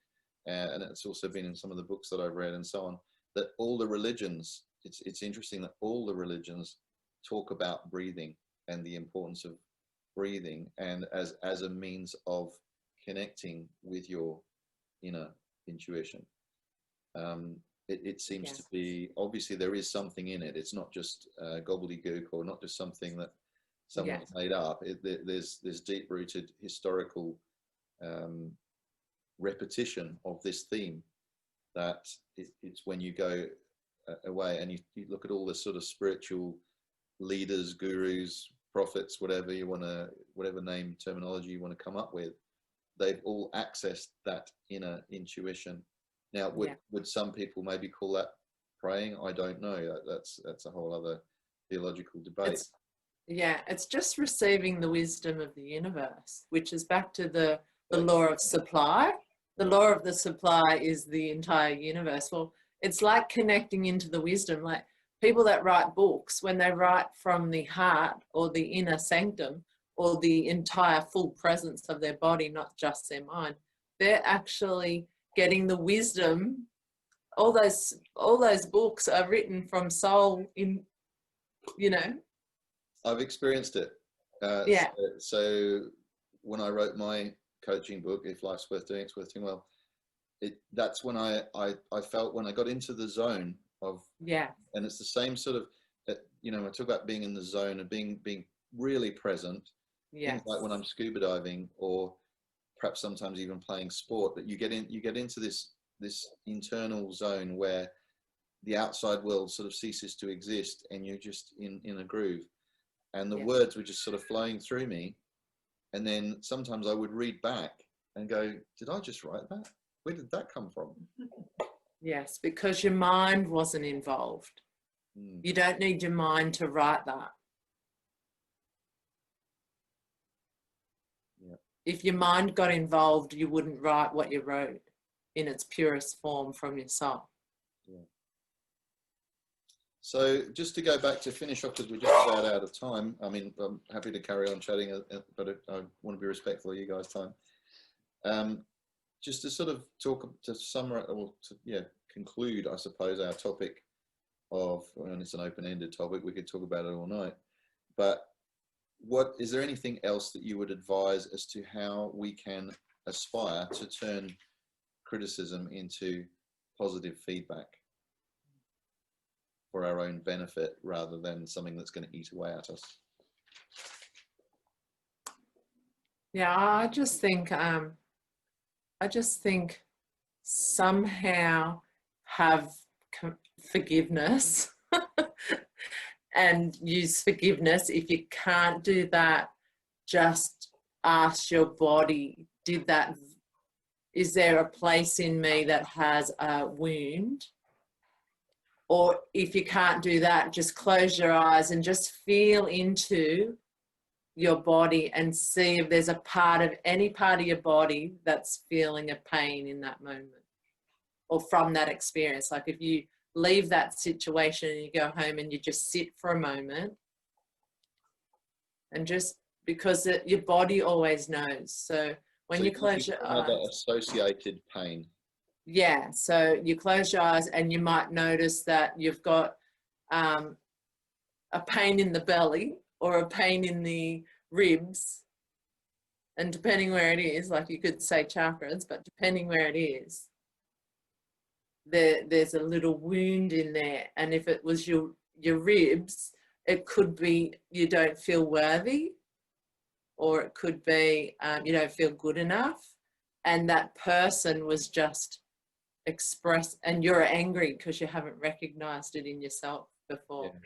and it's also been in some of the books that I've read and so on. That all the religions, it's interesting that all the religions talk about breathing and the importance of breathing, and as a means of connecting with your inner intuition. It seems to be, obviously there is something in it. It's not just gobbledygook, or not just something that someone made up. There's deep-rooted historical repetition of this theme, that it's when you go away and you look at all the sort of spiritual leaders, gurus, prophets, whatever name terminology you want to come up with, they've all accessed that inner intuition. Now, would some people maybe call that praying? I don't know. That's a whole other theological debate. It's just receiving the wisdom of the universe, which is back to the law of supply. The law of the supply is the entire universe. Well, it's like connecting into the wisdom. Like people that write books, when they write from the heart or the inner sanctum or the entire full presence of their body, not just their mind, they're actually getting the wisdom. All those books are written from soul in, I've experienced it. Yeah. So when I wrote my coaching book, If Life's Worth Doing, It's Worth Doing Well, that's when I felt, when I got into the zone of, and it's the same sort of, I talk about being in the zone and being really present. Things like when I'm scuba diving, or perhaps sometimes even playing sport, that you get into this internal zone where the outside world sort of ceases to exist, and you're just in a groove, and the words were just sort of flowing through me. And then sometimes I would read back and go, did I just write that? Where did that come from? Yes, because your mind wasn't involved. You don't need your mind to write that. If your mind got involved, you wouldn't write what you wrote in its purest form from your soul. So just to go back to finish off, because we're just about out of time. I mean, I'm happy to carry on chatting, but I want to be respectful of you guys' time. Just to sort of to summarize, or to conclude, I suppose, our topic of, and it's an open-ended topic, we could talk about it all night, but is there anything else that you would advise as to how we can aspire to turn criticism into positive feedback for our own benefit, rather than something that's going to eat away at us? Yeah, I just think, I I just think somehow have forgiveness and use forgiveness. If you can't do that, just ask your body, is there a place in me that has a wound? Or if you can't do that, just close your eyes and just feel into your body and see if there's any part of your body that's feeling a pain in that moment or from that experience. Like if you leave that situation and you go home and you just sit for a moment and just, because your body always knows. So when you close your eyes, another associated pain. yeah, so you close your eyes and you might notice that you've got a pain in the belly or a pain in the ribs, and depending where it is, like you could say chakras, but depending where it is, there's a little wound in there. And if it was your ribs, it could be you don't feel worthy, or it could be you don't feel good enough, and that person was just expressed, and you're angry because you haven't recognized it in yourself before. Yeah.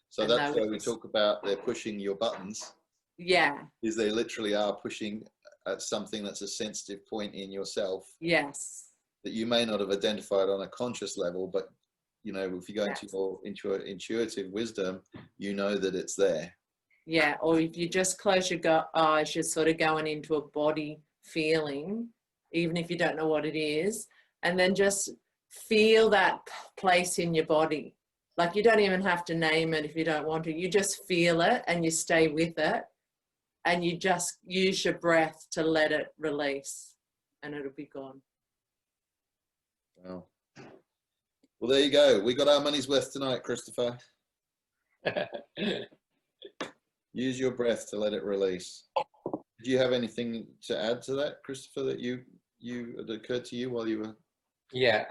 So that's why we talk about they're pushing your buttons. Yeah. Is they literally are pushing at something that's a sensitive point in yourself. Yes. That you may not have identified on a conscious level, but you know, if you go into your intuitive wisdom, you know that it's there. Yeah, or if you just close your eyes, you're sort of going into a body feeling, even if you don't know what it is, and then just feel that place in your body. Like you don't even have to name it if you don't want to. You just feel it and you stay with it, and you just use your breath to let it release, and it'll be gone. Wow. Well, there you go. We got our money's worth tonight, Christopher. Use your breath to let it release. Did you have anything to add to that, Christopher, that that occurred to you while you were? Yeah,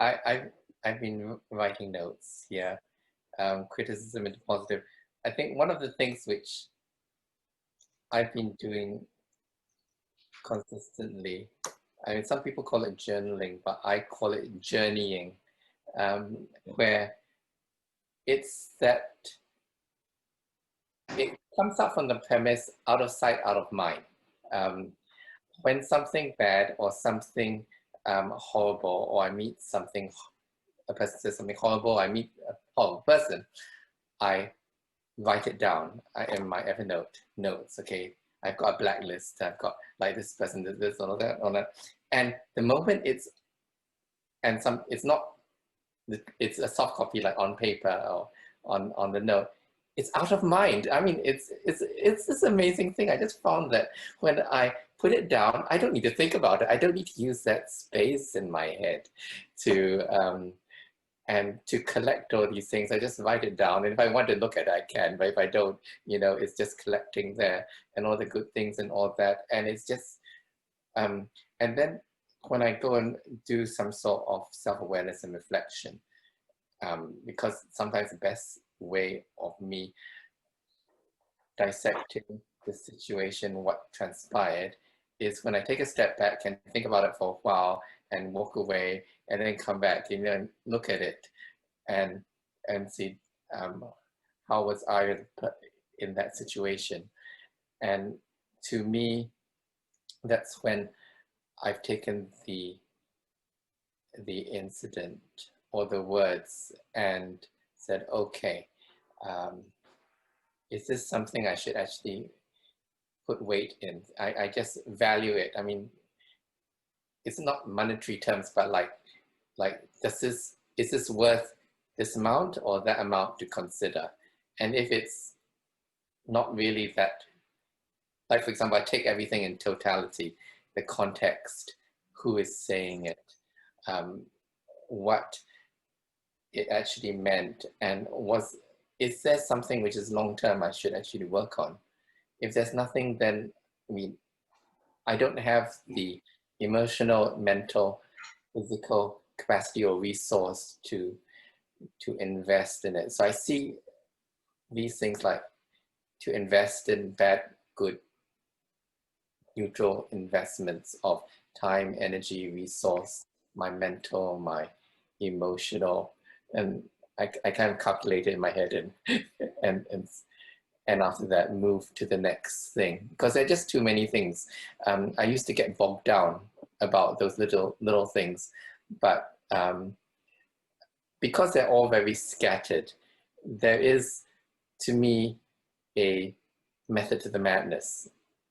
I've been writing notes. Yeah, criticism into positive. I think one of the things which I've been doing consistently, I mean, some people call it journaling, but I call it journeying, where it's that it comes up from the premise out of sight, out of mind. When something bad or something horrible, or I meet a person says something horrible, I meet a horrible person, I write it down in my Evernote notes. Okay, I've got a blacklist. I've got like this person did this, all that, all that. And the moment it's not, it's a soft copy like on paper or on the note, it's out of mind. I mean, it's this amazing thing. I just found that when I put it down, I don't need to think about it. I don't need to use that space in my head to collect all these things. I just write it down, and if I want to look at it, I can. But if I don't, you know, it's just collecting there and all the good things and all that. And it's just, and then when I go and do some sort of self-awareness and reflection, because sometimes the best way of me dissecting the situation, what transpired, is when I take a step back and think about it for a while and walk away and then come back and then look at it and see how was I in that situation. And to me, that's when I've taken the incident or the words and said, okay, is this something I should actually put weight in? I just value it. I mean, it's not monetary terms, but like is this worth this amount or that amount to consider? And if it's not really that, like for example, I take everything in totality, the context, who is saying it, what it actually meant, and is there something which is long-term I should actually work on? If there's nothing, then I mean, I don't have the emotional, mental, physical capacity or resource to invest in it. So I see these things like to invest in bad, good, neutral investments of time, energy, resource, my mental, my emotional, and I kind of calculate it in my head and after that move to the next thing, because there are just too many things. I used to get bogged down about those little things, but because they're all very scattered, there is, to me, a method to the madness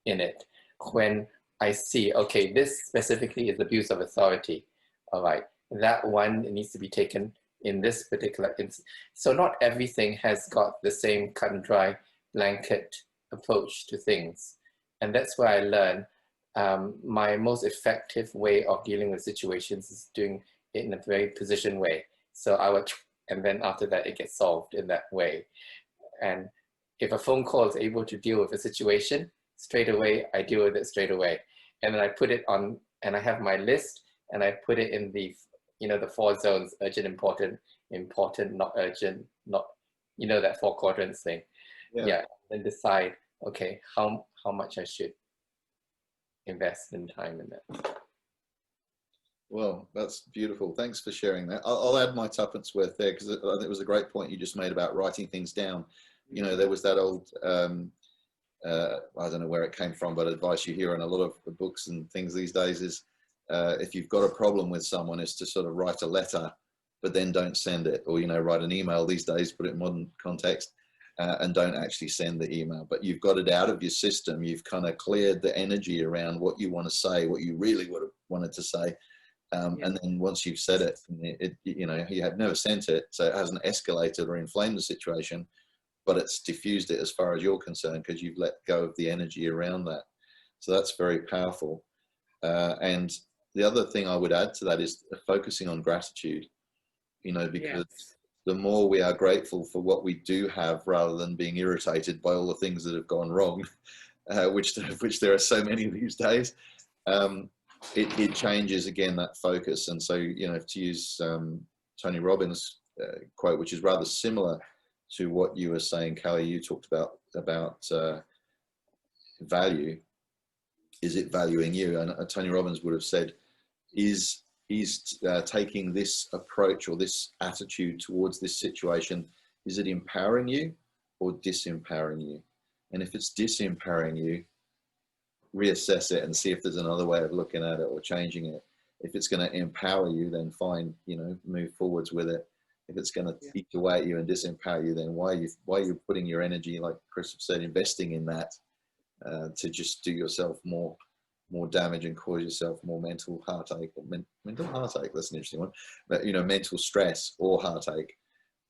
in it. When I see, okay, this specifically is abuse of authority, all right, that one needs to be taken in this particular instance. So not everything has got the same cut and dry blanket approach to things. And that's where I learn my most effective way of dealing with situations is doing it in a very positioned way. So I would, and then after that, it gets solved in that way. And if a phone call is able to deal with a situation, straight away, I deal with it straight away. And then I put it on, and I have my list, and I put it in the, the 4 zones: urgent, important, not urgent, not, that 4 quadrants thing. Yeah. Then decide, okay, how much I should invest in time in that. Well, that's beautiful. Thanks for sharing that. I'll add my tuppence worth there, because I think it was a great point you just made about writing things down. There was that old, I don't know where it came from, but advice you hear in a lot of the books and things these days is, if you've got a problem with someone, is to sort of write a letter, but then don't send it, or, write an email these days, put it in modern context, and don't actually send the email. But you've got it out of your system. You've kind of cleared the energy around what you want to say, what you really would have wanted to say. And then once you've said it, you have never sent it, so it hasn't escalated or inflamed the situation, but it's diffused it as far as you're concerned, because you've let go of the energy around that. So that's very powerful. And the other thing I would add to that is focusing on gratitude, because the more we are grateful for what we do have, rather than being irritated by all the things that have gone wrong, which there are so many these days, it changes again that focus. And so, to use Tony Robbins' quote, which is rather similar to what you were saying, Callie, you talked about value. Is it valuing you? And Tony Robbins would have said, is taking this approach or this attitude towards this situation, is it empowering you or disempowering you? And if it's disempowering you, reassess it and see if there's another way of looking at it or changing it. If it's going to empower you, then fine, move forwards with it. If it's going to eat away at you and disempower you, then why are you putting your energy, like Chris said, investing in that to just do yourself more damage and cause yourself more mental heartache, or mental heartache? That's an interesting one. But mental stress or heartache.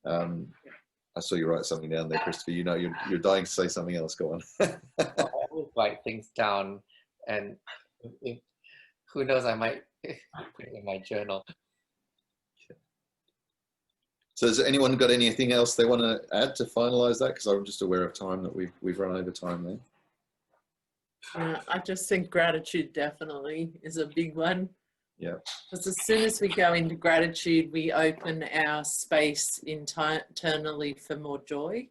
I saw you write something down there, Christopher. You're dying to say something else. Go on. I always write things down, and who knows, I might put it in my journal. So has anyone got anything else they want to add to finalize that? Because I'm just aware of time, that we've run over time there. I just think gratitude definitely is a big one. Yeah. Because as soon as we go into gratitude, we open our space internally for more joy.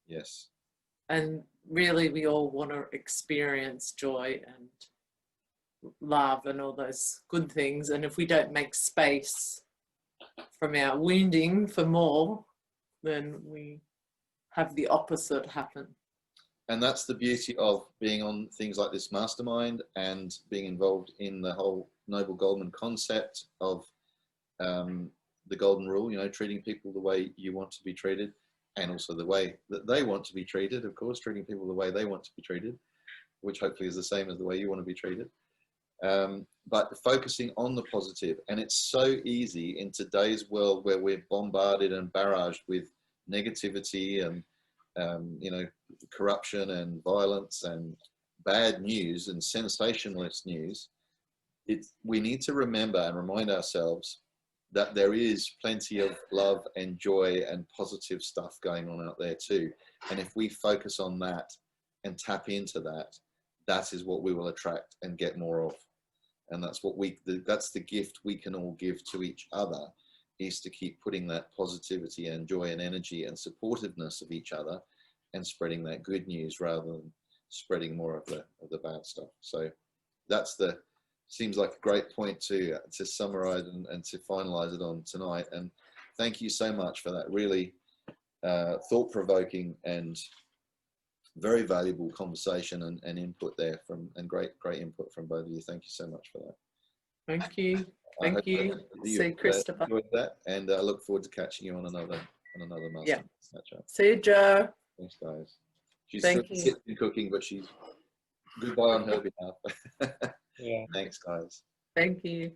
Yes. And really, we all want to experience joy and love and all those good things. And if we don't make space from our wounding for more, then we have the opposite happen. And that's the beauty of being on things like this Mastermind and being involved in the whole Noble Goldman concept of the golden rule, treating people the way you want to be treated, and also the way that they want to be treated, of course, treating people the way they want to be treated, which hopefully is the same as the way you want to be treated. But focusing on the positive. And it's so easy in today's world where we're bombarded and barraged with negativity and corruption and violence and bad news and sensationalist news. We need to remember and remind ourselves that there is plenty of love and joy and positive stuff going on out there too. And if we focus on that and tap into that, that is what we will attract and get more of. And that's that's the gift we can all give to each other, is to keep putting that positivity and joy and energy and supportiveness of each other and spreading that good news rather than spreading more of the bad stuff. So that's the seems like a great point to summarize and to finalize it on tonight. And thank you so much for that really thought-provoking and very valuable conversation and input there and great input from both of you. Thank you so much for that. Thank you. Thank you. See Christopher. Enjoyed that, and I look forward to catching you on another mastermind. Yeah. Snapchat. See you, Joe. Thanks, guys. She's Thank still you. sitting cooking, but she's goodbye on her behalf. Yeah. Thanks, guys. Thank you.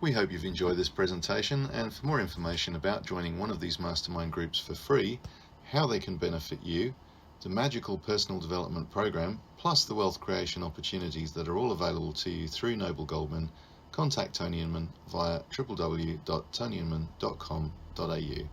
We hope you've enjoyed this presentation, and for more information about joining one of these mastermind groups for free, how they can benefit you, the magical personal development program, plus the wealth creation opportunities that are all available to you through Noble Goldman, contact Tony Inman via www.tonyinman.com.au.